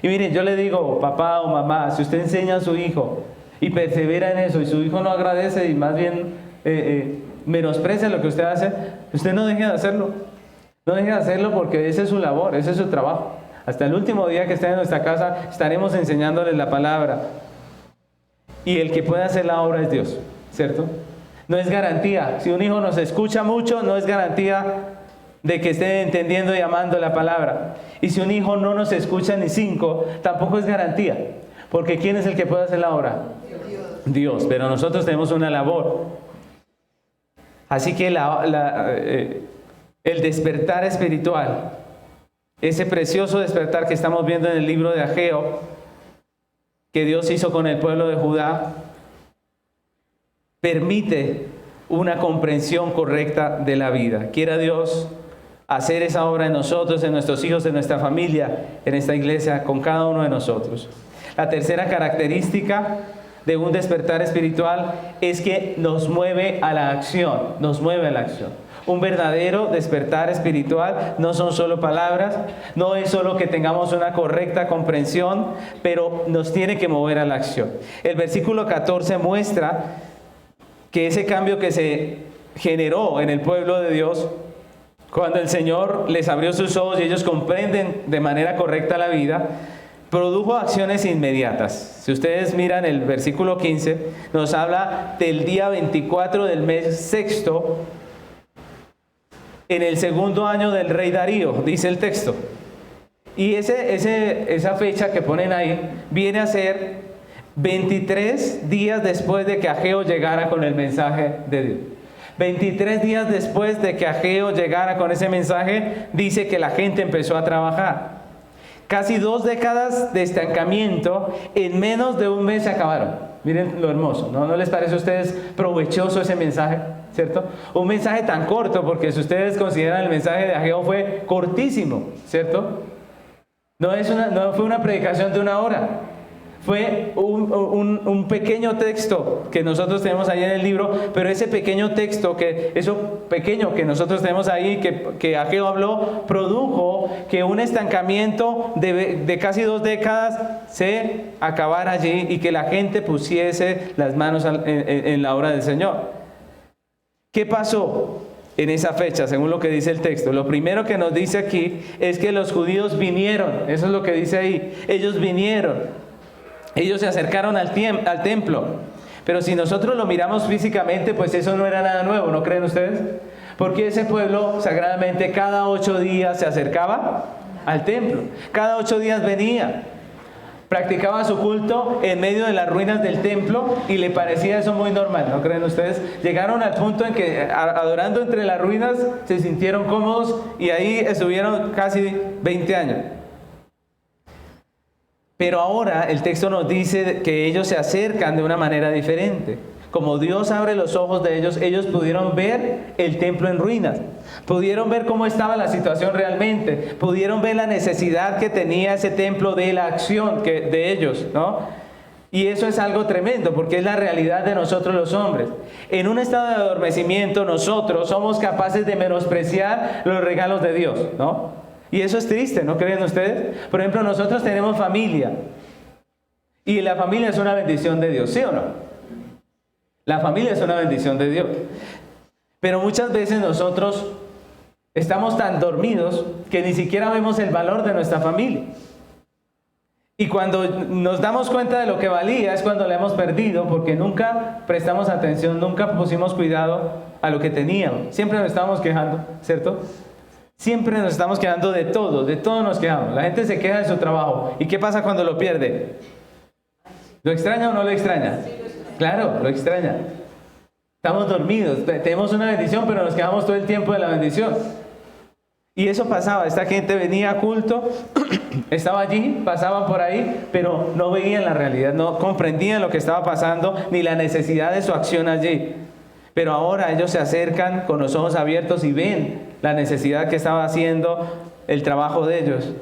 Y miren, yo le digo, papá o mamá, si usted enseña a su hijo y persevera en eso y su hijo no agradece y más bien menosprecia lo que usted hace, usted no deje de hacerlo. No deje de hacerlo porque esa es su labor, ese es su trabajo. Hasta el último día que estén en nuestra casa estaremos enseñándoles la palabra. Y el que puede hacer la obra es Dios, ¿cierto? No es garantía. Si un hijo nos escucha mucho, no es garantía de que esté entendiendo y amando la palabra. Y si un hijo no nos escucha ni 5, tampoco es garantía. Porque ¿quién es el que puede hacer la obra? Dios. Pero nosotros tenemos una labor. Así que el despertar espiritual, ese precioso despertar que estamos viendo en el libro de Ageo, que Dios hizo con el pueblo de Judá, permite una comprensión correcta de la vida. Quiera Dios hacer esa obra en nosotros, en nuestros hijos, en nuestra familia, en esta iglesia, con cada uno de nosotros. La tercera característica de un despertar espiritual es que nos mueve a la acción, nos mueve a la acción. Un verdadero despertar espiritual no son solo palabras, no es solo que tengamos una correcta comprensión, pero nos tiene que mover a la acción. El versículo 14 muestra que ese cambio que se generó en el pueblo de Dios, cuando el Señor les abrió sus ojos y ellos comprenden de manera correcta la vida, produjo acciones inmediatas. Si ustedes miran el versículo 15, nos habla del día 24 del mes sexto, en el segundo año del rey Darío, dice el texto. Y esa fecha que ponen ahí viene a ser 23 días después de que Ageo llegara con el mensaje de Dios. 23 días después de que Ageo llegara con ese mensaje, dice que la gente empezó a trabajar. Casi 2 décadas de estancamiento en menos de un mes se acabaron. Miren lo hermoso, ¿no? ¿No les parece a ustedes provechoso ese mensaje? ¿Cierto? Un mensaje tan corto, porque si ustedes consideran el mensaje de Ageo fue cortísimo, ¿cierto? No fue una predicación de 1 hora. Fue un pequeño texto que nosotros tenemos ahí en el libro, pero ese pequeño texto, eso pequeño que nosotros tenemos ahí, que Ageo habló, produjo que un estancamiento de casi 2 décadas se acabara allí y que la gente pusiese las manos en la obra del Señor. ¿Qué pasó en esa fecha, según lo que dice el texto? Lo primero que nos dice aquí es que los judíos vinieron, eso es lo que dice ahí, ellos vinieron. Ellos se acercaron al templo, pero si nosotros lo miramos físicamente, pues eso no era nada nuevo, ¿no creen ustedes? Porque ese pueblo sagradamente cada 8 días se acercaba al templo, cada 8 días venía, practicaba su culto en medio de las ruinas del templo y le parecía eso muy normal, ¿no creen ustedes? Llegaron al punto en que adorando entre las ruinas se sintieron cómodos y ahí estuvieron casi 20 años. Pero ahora el texto nos dice que ellos se acercan de una manera diferente. Como Dios abre los ojos de ellos, ellos pudieron ver el templo en ruinas. Pudieron ver cómo estaba la situación realmente. Pudieron ver la necesidad que tenía ese templo de la acción de ellos, ¿no? Y eso es algo tremendo porque es la realidad de nosotros los hombres. En un estado de adormecimiento nosotros somos capaces de menospreciar los regalos de Dios, ¿no? Y eso es triste, ¿no creen ustedes? Por ejemplo, nosotros tenemos familia. Y la familia es una bendición de Dios, ¿sí o no? La familia es una bendición de Dios. Pero muchas veces nosotros estamos tan dormidos que ni siquiera vemos el valor de nuestra familia. Y cuando nos damos cuenta de lo que valía es cuando la hemos perdido, porque nunca prestamos atención, nunca pusimos cuidado a lo que teníamos. Siempre nos estábamos quejando, ¿cierto? Siempre nos estamos quejando de todo nos quejamos. La gente se queja de su trabajo. ¿Y qué pasa cuando lo pierde? ¿Lo extraña o no lo extraña? Claro, lo extraña. Estamos dormidos, tenemos una bendición, pero nos quedamos todo el tiempo de la bendición. Y eso pasaba, esta gente venía a culto, estaba allí, pasaban por ahí, pero no veían la realidad, no comprendían lo que estaba pasando, ni la necesidad de su acción allí. Pero ahora ellos se acercan con los ojos abiertos y ven la necesidad que estaba haciendo el trabajo de ellos.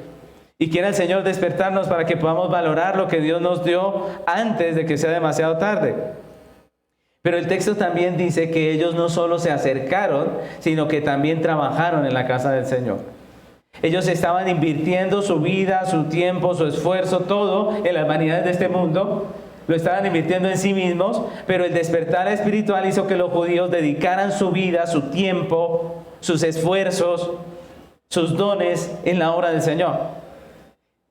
Y quiere el Señor despertarnos para que podamos valorar lo que Dios nos dio antes de que sea demasiado tarde. Pero el texto también dice que ellos no solo se acercaron, sino que también trabajaron en la casa del Señor. Ellos estaban invirtiendo su vida, su tiempo, su esfuerzo, todo en las vanidades de este mundo. Lo estaban invirtiendo en sí mismos, pero el despertar espiritual hizo que los judíos dedicaran su vida, su tiempo, sus esfuerzos sus dones en la obra del Señor.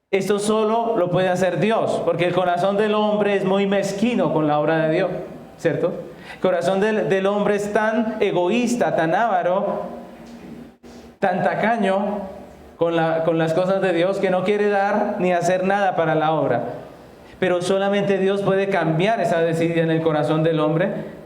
Esto solo lo puede hacer Dios, porque el corazón del hombre es muy mezquino con la obra de Dios, ¿cierto? El corazón del hombre es tan egoísta, tan avaro, tan tacaño con las cosas de Dios, que no quiere dar ni hacer nada para la obra. Pero solamente Dios puede cambiar esa desidia en el corazón del hombre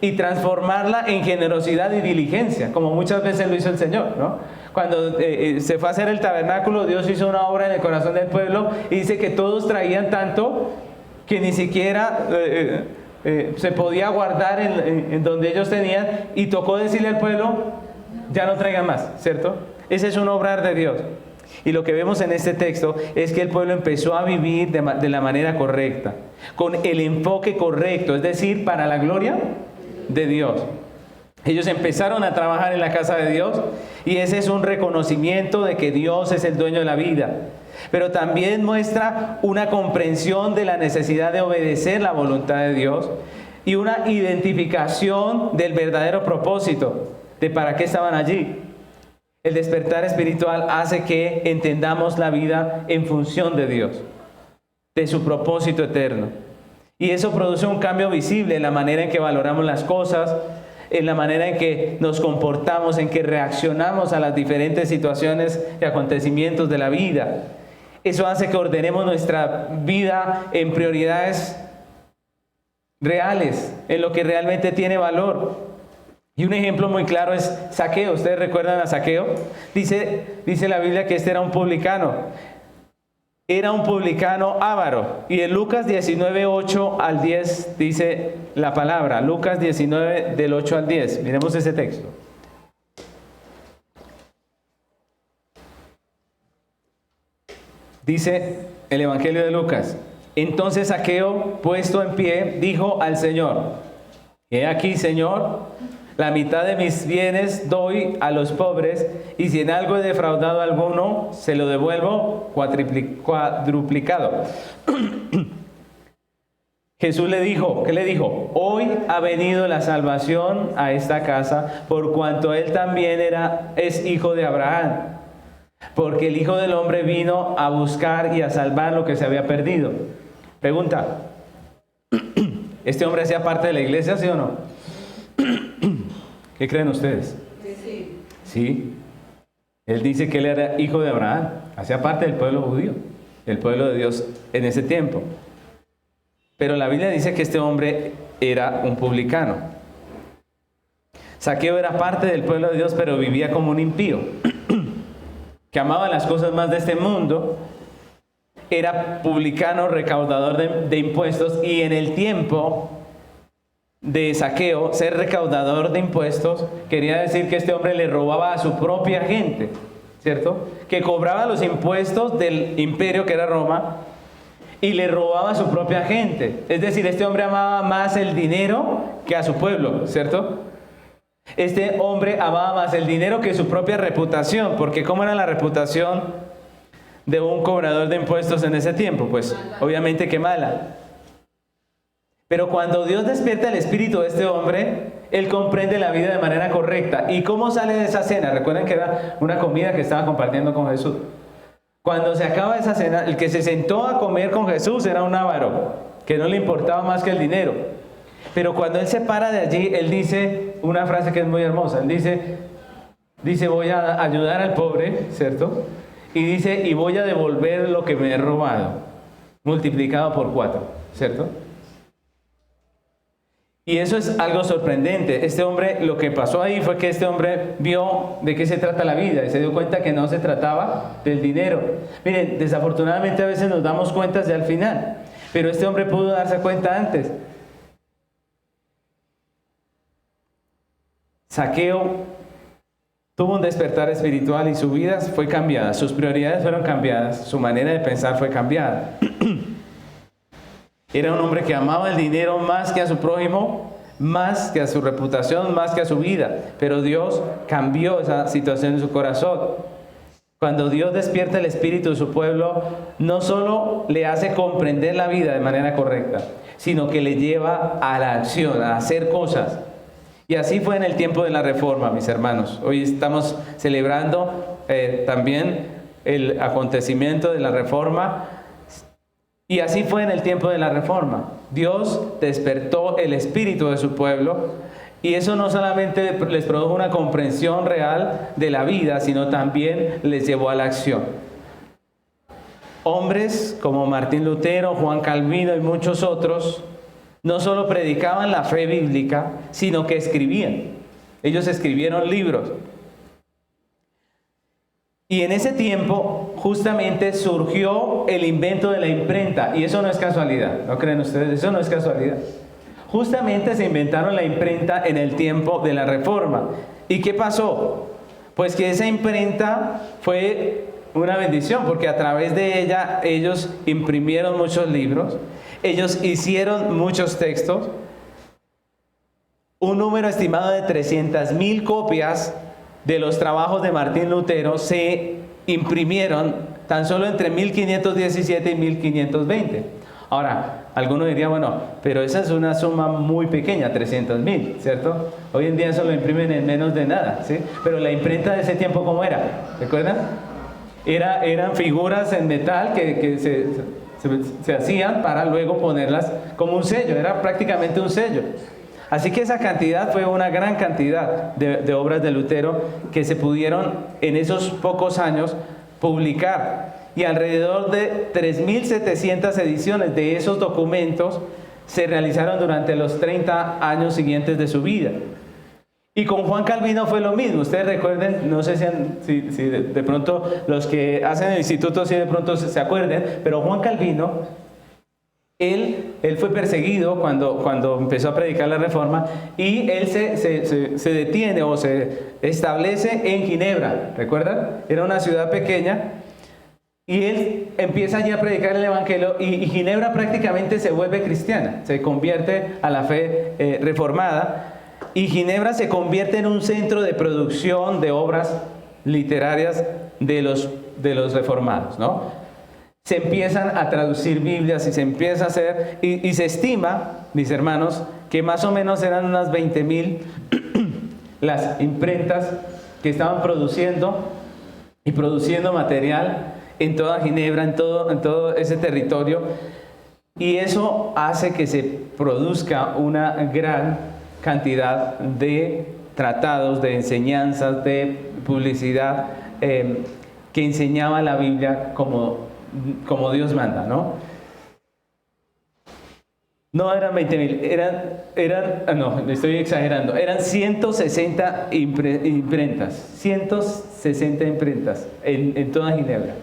y transformarla en generosidad y diligencia, como muchas veces lo hizo el Señor, ¿no? Cuando se fue a hacer el tabernáculo, Dios hizo una obra en el corazón del pueblo y dice que todos traían tanto que ni siquiera se podía guardar en donde ellos tenían, y tocó decirle al pueblo, ya no traigan más, ¿cierto? Ese es un obrar de Dios. Y lo que vemos en este texto es que el pueblo empezó a vivir de la manera correcta, con el enfoque correcto, es decir, para la gloria de Dios. Ellos empezaron a trabajar en la casa de Dios, y ese es un reconocimiento de que Dios es el dueño de la vida. Pero también muestra una comprensión de la necesidad de obedecer la voluntad de Dios y una identificación del verdadero propósito de para qué estaban allí. El despertar espiritual hace que entendamos la vida en función de Dios, de su propósito eterno. Y eso produce un cambio visible en la manera en que valoramos las cosas, en la manera en que nos comportamos, en que reaccionamos a las diferentes situaciones y acontecimientos de la vida. Eso hace que ordenemos nuestra vida en prioridades reales, en lo que realmente tiene valor. Y un ejemplo muy claro es Zaqueo. ¿Ustedes recuerdan a Zaqueo? Dice la Biblia que este era un publicano. Era un publicano avaro. Y en Lucas 19, 8 al 10 dice la palabra. Lucas 19, del 8 al 10. Miremos ese texto. Dice el Evangelio de Lucas: entonces Zaqueo, puesto en pie, dijo al Señor: he aquí, Señor, la mitad de mis bienes doy a los pobres, y si en algo he defraudado a alguno, se lo devuelvo cuadruplicado. Jesús le dijo, ¿qué le dijo? Hoy ha venido la salvación a esta casa, por cuanto él también es hijo de Abraham. Porque el Hijo del Hombre vino a buscar y a salvar lo que se había perdido. Pregunta: ¿este hombre hacía parte de la iglesia, sí o no? ¿Qué creen ustedes? Sí. Sí. Él dice que él era hijo de Abraham, hacía parte del pueblo judío, el pueblo de Dios en ese tiempo. Pero la Biblia dice que este hombre era un publicano. Zaqueo era parte del pueblo de Dios, pero vivía como un impío, que amaba las cosas más de este mundo. Era publicano, recaudador de impuestos, y en el tiempo de Zaqueo, ser recaudador de impuestos quería decir que este hombre le robaba a su propia gente, ¿cierto? Que cobraba los impuestos del imperio, que era Roma, y le robaba a su propia gente. Es decir, este hombre amaba más el dinero que a su pueblo, ¿cierto? Este hombre amaba más el dinero que su propia reputación, porque ¿cómo era la reputación de un cobrador de impuestos en ese tiempo? Pues obviamente que mala. Pero cuando Dios despierta el espíritu de este hombre, él comprende la vida de manera correcta. ¿Y cómo sale de esa cena? Recuerden que era una comida que estaba compartiendo con Jesús. Cuando se acaba esa cena, el que se sentó a comer con Jesús era un avaro, que no le importaba más que el dinero. Pero cuando él se para de allí, él dice una frase que es muy hermosa. Él dice, voy a ayudar al pobre, ¿cierto? Y dice, y voy a devolver lo que me he robado, multiplicado por 4, ¿cierto? Y eso es algo sorprendente. Este hombre, lo que pasó ahí fue que este hombre vio de qué se trata la vida y se dio cuenta que no se trataba del dinero. Miren, desafortunadamente a veces nos damos cuenta ya al final, pero este hombre pudo darse cuenta antes. Zaqueo tuvo un despertar espiritual y su vida fue cambiada, sus prioridades fueron cambiadas, su manera de pensar fue cambiada. Era un hombre que amaba el dinero más que a su prójimo, más que a su reputación, más que a su vida. Pero Dios cambió esa situación en su corazón. Cuando Dios despierta el espíritu de su pueblo, no solo le hace comprender la vida de manera correcta, sino que le lleva a la acción, a hacer cosas. Y así fue en el tiempo de la Reforma, mis hermanos. Hoy estamos celebrando también el acontecimiento de la Reforma. Y así fue en el tiempo de la Reforma. Dios despertó el espíritu de su pueblo, y eso no solamente les produjo una comprensión real de la vida, sino también les llevó a la acción. Hombres como Martín Lutero, Juan Calvino y muchos otros no solo predicaban la fe bíblica, sino que escribían. Ellos escribieron libros. Y en ese tiempo justamente surgió el invento de la imprenta, y eso no es casualidad, ¿no creen ustedes? Eso no es casualidad. Justamente se inventaron la imprenta en el tiempo de la Reforma. ¿Y qué pasó? Pues que esa imprenta fue una bendición, porque a través de ella ellos imprimieron muchos libros, ellos hicieron muchos textos. Un número estimado de 300,000 copias de los trabajos de Martín Lutero se imprimieron tan solo entre 1517 y 1520. Ahora, alguno diría, bueno, pero esa es una suma muy pequeña, 300,000, ¿cierto? Hoy en día eso lo imprimen en menos de nada, ¿sí? Pero la imprenta de ese tiempo, ¿cómo era? ¿Recuerdan? Eran figuras en metal que se hacían para luego ponerlas como un sello, era prácticamente un sello. Así que esa cantidad fue una gran cantidad de obras de Lutero que se pudieron en esos pocos años publicar. Y alrededor de 3.700 ediciones de esos documentos se realizaron durante los 30 años siguientes de su vida. Y con Juan Calvino fue lo mismo. Ustedes recuerden, no sé si de pronto los que hacen el instituto si de pronto se acuerden, pero Juan Calvino, él fue perseguido cuando empezó a predicar la Reforma, y él se detiene o se establece en Ginebra. ¿Recuerdan? Era una ciudad pequeña. Y él empieza allí a predicar el Evangelio, y Ginebra prácticamente se vuelve cristiana, se convierte a la fe reformada, y Ginebra se convierte en un centro de producción de obras literarias de los reformados, ¿no? Se empiezan a traducir Biblias y se empieza a hacer, y se estima, mis hermanos, que más o menos eran unas 20,000 las imprentas que estaban produciendo material en toda Ginebra, en todo ese territorio, y eso hace que se produzca una gran cantidad de tratados, de enseñanzas, de publicidad que enseñaba la Biblia como Dios manda, ¿no? No eran 20,000, no, estoy exagerando, eran 160 imprentas, 160 imprentas en toda Ginebra,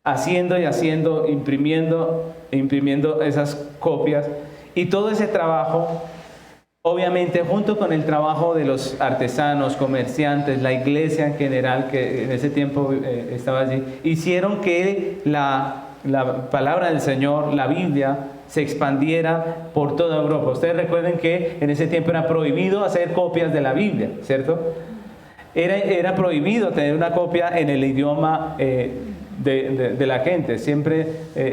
haciendo, imprimiendo esas copias, y todo ese trabajo, obviamente junto con el trabajo de los artesanos, comerciantes, la iglesia en general, que en ese tiempo estaba allí, hicieron que la palabra del Señor, la Biblia, se expandiera por toda Europa. Ustedes recuerden que en ese tiempo era prohibido hacer copias de la Biblia, ¿cierto? Era prohibido tener una copia en el idioma de la gente, siempre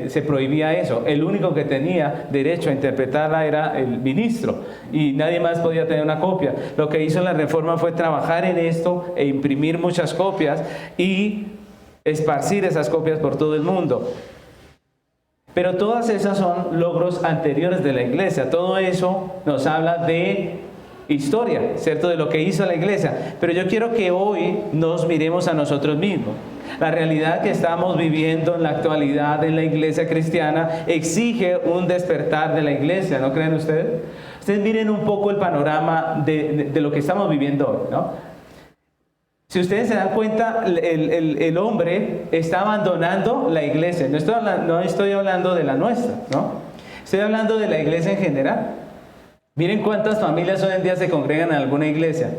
se prohibía eso. El único que tenía derecho a interpretarla era el ministro, y nadie más podía tener una copia. Lo que hizo la Reforma fue trabajar en esto e imprimir muchas copias y esparcir esas copias por todo el mundo. Pero todas esas son logros anteriores de la iglesia. Todo eso nos habla de historia, ¿cierto? De lo que hizo la iglesia. Pero yo quiero que hoy nos miremos a nosotros mismos. La realidad que estamos viviendo en la actualidad en la iglesia cristiana exige un despertar de la iglesia, ¿no creen ustedes? Ustedes miren un poco el panorama de lo que estamos viviendo hoy, ¿no? Si ustedes se dan cuenta, el hombre está abandonando la iglesia. No estoy hablando de la nuestra, ¿no? Estoy hablando de la iglesia en general. Miren cuántas familias hoy en día se congregan en alguna iglesia.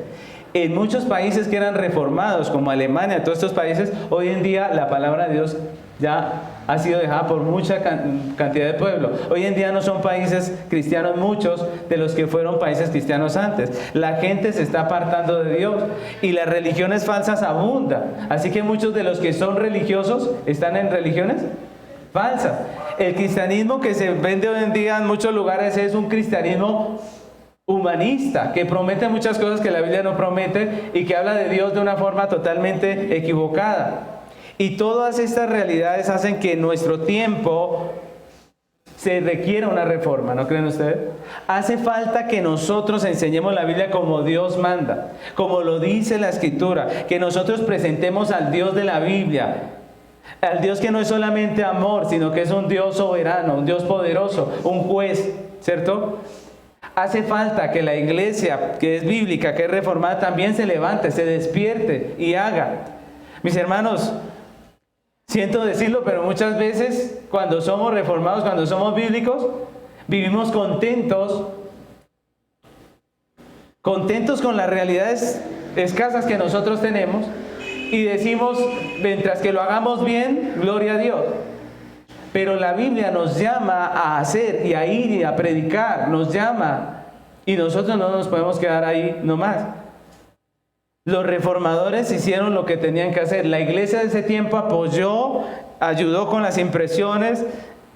En muchos países que eran reformados, como Alemania, todos estos países, hoy en día la palabra de Dios ya ha sido dejada por mucha cantidad de pueblo. Hoy en día no son países cristianos muchos de los que fueron países cristianos antes. La gente se está apartando de Dios y las religiones falsas abundan. Así que muchos de los que son religiosos están en religiones falsas. El cristianismo que se vende hoy en día en muchos lugares es un cristianismo humanista, que promete muchas cosas que la Biblia no promete y que habla de Dios de una forma totalmente equivocada. Y todas estas realidades hacen que en nuestro tiempo se requiera una reforma, ¿no creen ustedes? Hace falta que nosotros enseñemos la Biblia como Dios manda, como lo dice la Escritura, que nosotros presentemos al Dios de la Biblia, al Dios que no es solamente amor, sino que es un Dios soberano, un Dios poderoso, un juez, ¿cierto? Hace falta que la iglesia que es bíblica, que es reformada, también se levante, se despierte y haga. Mis hermanos, siento decirlo, pero muchas veces cuando somos reformados, cuando somos bíblicos, vivimos contentos con las realidades escasas que nosotros tenemos y decimos, mientras que lo hagamos bien, gloria a Dios. Pero la Biblia nos llama a hacer y a ir y a predicar, nos llama, y nosotros no nos podemos quedar ahí nomás. Los reformadores hicieron lo que tenían que hacer. La iglesia de ese tiempo apoyó, ayudó con las impresiones,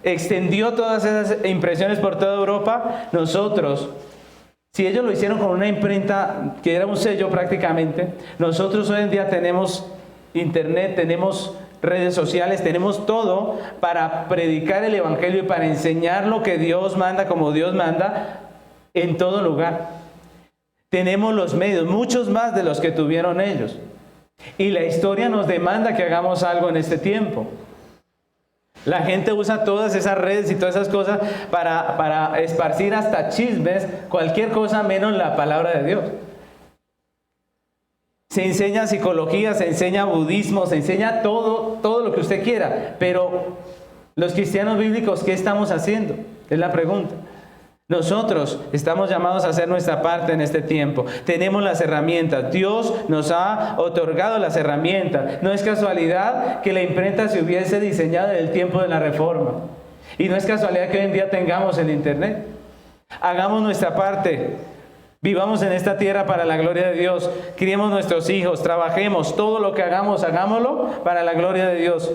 extendió todas esas impresiones por toda Europa. Nosotros, si ellos lo hicieron con una imprenta que era un sello prácticamente, nosotros hoy en día tenemos internet, tenemos redes sociales, tenemos todo para predicar el evangelio y para enseñar lo que Dios manda como Dios manda en todo lugar. Tenemos los medios, muchos más de los que tuvieron ellos. Y la historia nos demanda que hagamos algo en este tiempo. La gente usa todas esas redes y todas esas cosas para esparcir hasta chismes, cualquier cosa menos la palabra de Dios. Se enseña psicología, se enseña budismo, se enseña todo lo que usted quiera. Pero los cristianos bíblicos, ¿qué estamos haciendo? Es la pregunta. Nosotros estamos llamados a hacer nuestra parte en este tiempo. Tenemos las herramientas. Dios nos ha otorgado las herramientas. No es casualidad que la imprenta se hubiese diseñado en el tiempo de la Reforma. Y no es casualidad que hoy en día tengamos el internet. Hagamos nuestra parte. Vivamos en esta tierra para la gloria de Dios. Criemos nuestros hijos. Trabajemos. Todo lo que hagamos, hagámoslo para la gloria de Dios.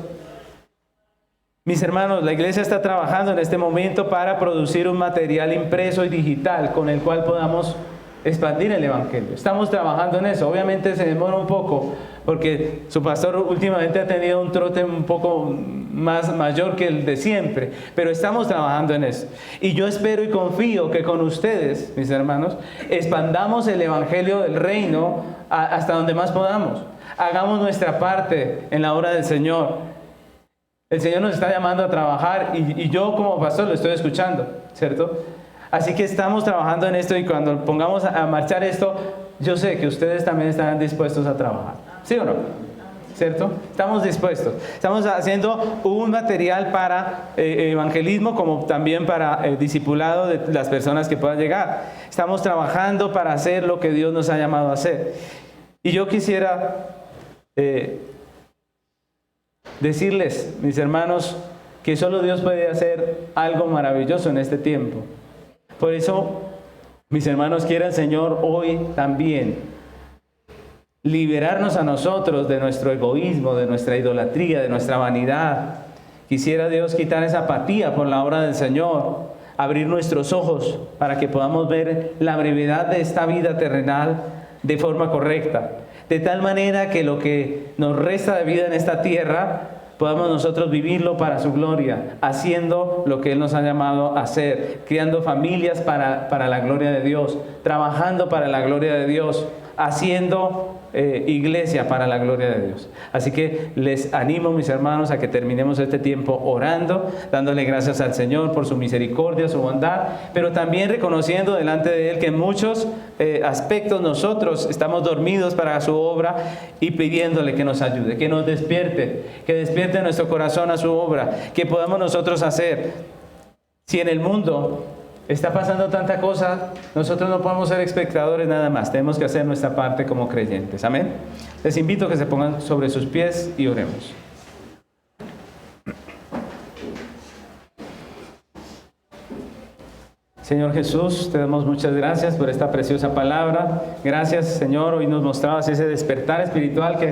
Mis hermanos, la iglesia está trabajando en este momento para producir un material impreso y digital con el cual podamos expandir el evangelio. Estamos trabajando en eso. Obviamente se demora un poco porque su pastor últimamente ha tenido un trote un poco mayor que el de siempre, pero estamos trabajando en eso. Y yo espero y confío que con ustedes, mis hermanos, expandamos el evangelio del reino hasta donde más podamos. Hagamos nuestra parte en la obra del Señor. El Señor nos está llamando a trabajar y yo como pastor lo estoy escuchando, ¿cierto? Así que estamos trabajando en esto y cuando pongamos a marchar esto, yo sé que ustedes también estarán dispuestos a trabajar. ¿Sí o no? ¿Cierto? Estamos dispuestos. Estamos haciendo un material para evangelismo como también para discipulado de las personas que puedan llegar. Estamos trabajando para hacer lo que Dios nos ha llamado a hacer. Y yo quisiera decirles, mis hermanos, que solo Dios puede hacer algo maravilloso en este tiempo. Por eso, mis hermanos, quiera el Señor hoy también liberarnos a nosotros de nuestro egoísmo, de nuestra idolatría, de nuestra vanidad. Quisiera Dios quitar esa apatía por la obra del Señor, abrir nuestros ojos para que podamos ver la brevedad de esta vida terrenal de forma correcta. De tal manera que lo que nos resta de vida en esta tierra, podamos nosotros vivirlo para su gloria, haciendo lo que Él nos ha llamado a hacer, criando familias para la gloria de Dios, trabajando para la gloria de Dios, haciendo iglesia para la gloria de Dios. Así que les animo, mis hermanos, a que terminemos este tiempo orando, dándole gracias al Señor por su misericordia, su bondad, pero también reconociendo delante de Él que en muchos aspectos nosotros estamos dormidos para su obra y pidiéndole que nos ayude, que nos despierte, que despierte nuestro corazón a su obra, que podamos nosotros hacer. Si en el mundo está pasando tanta cosa, nosotros no podemos ser espectadores nada más. Tenemos que hacer nuestra parte como creyentes. Amén. Les invito a que se pongan sobre sus pies y oremos. Señor Jesús, te damos muchas gracias por esta preciosa palabra. Gracias, Señor, hoy nos mostrabas ese despertar espiritual que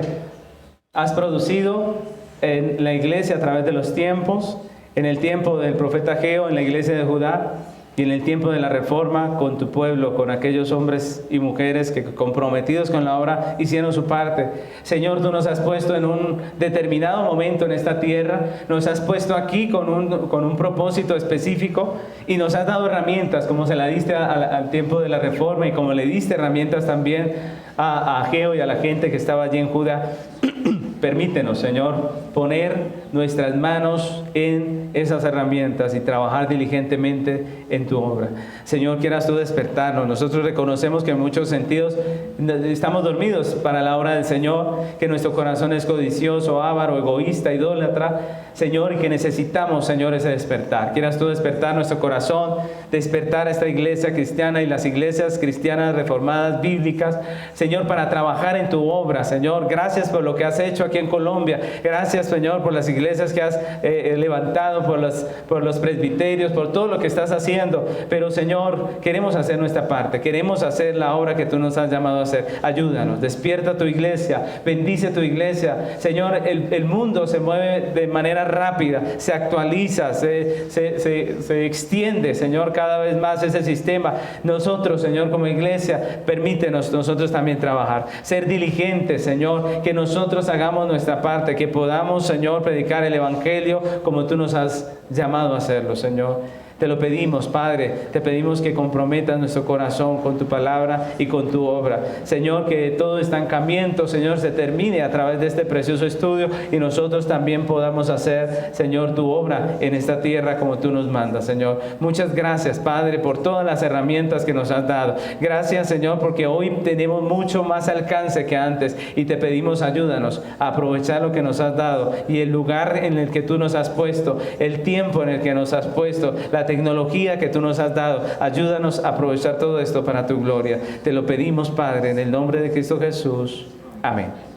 has producido en la iglesia a través de los tiempos, en el tiempo del profeta Ageo, en la iglesia de Judá. Y en el tiempo de la reforma, con tu pueblo, con aquellos hombres y mujeres que comprometidos con la obra hicieron su parte. Señor, tú nos has puesto en un determinado momento en esta tierra, nos has puesto aquí con un propósito específico y nos has dado herramientas, como se la diste al tiempo de la reforma y como le diste herramientas también a Ageo y a la gente que estaba allí en Judá. Permítenos, Señor, poner nuestras manos en esas herramientas y trabajar diligentemente en tu obra. Señor, quieras tú despertarnos. Nosotros reconocemos que en muchos sentidos estamos dormidos para la obra del Señor, que nuestro corazón es codicioso, avaro, egoísta, idólatra, Señor, y que necesitamos, Señor, ese despertar. Quieras tú despertar nuestro corazón, despertar a esta iglesia cristiana y las iglesias cristianas reformadas, bíblicas, Señor, para trabajar en tu obra. Señor, gracias por lo que has hecho aquí en Colombia. Gracias, Señor, por las iglesias que has levantado, por los presbiterios, por todo lo que estás haciendo. Pero, Señor, queremos hacer nuestra parte. Queremos hacer la obra que tú nos has llamado a hacer. Ayúdanos, despierta tu iglesia, bendice tu iglesia. Señor, el mundo se mueve de manera rápida, se actualiza, se extiende, Señor, cada vez más ese sistema. Nosotros, Señor, como iglesia, permítenos nosotros también trabajar, ser diligentes, Señor, que nosotros hagamos nuestra parte, que podamos, Señor, predicar el Evangelio como tú nos has llamado a hacerlo, Señor. Te lo pedimos, Padre, te pedimos que comprometas nuestro corazón con tu palabra y con tu obra. Señor, que todo estancamiento, Señor, se termine a través de este precioso estudio y nosotros también podamos hacer, Señor, tu obra en esta tierra como tú nos mandas, Señor. Muchas gracias, Padre, por todas las herramientas que nos has dado. Gracias, Señor, porque hoy tenemos mucho más alcance que antes y te pedimos ayúdanos a aprovechar lo que nos has dado y el lugar en el que tú nos has puesto, el tiempo en el que nos has puesto, la tecnología que tú nos has dado. Ayúdanos a aprovechar todo esto para tu gloria. Te lo pedimos, Padre, en el nombre de Cristo Jesús. Amén.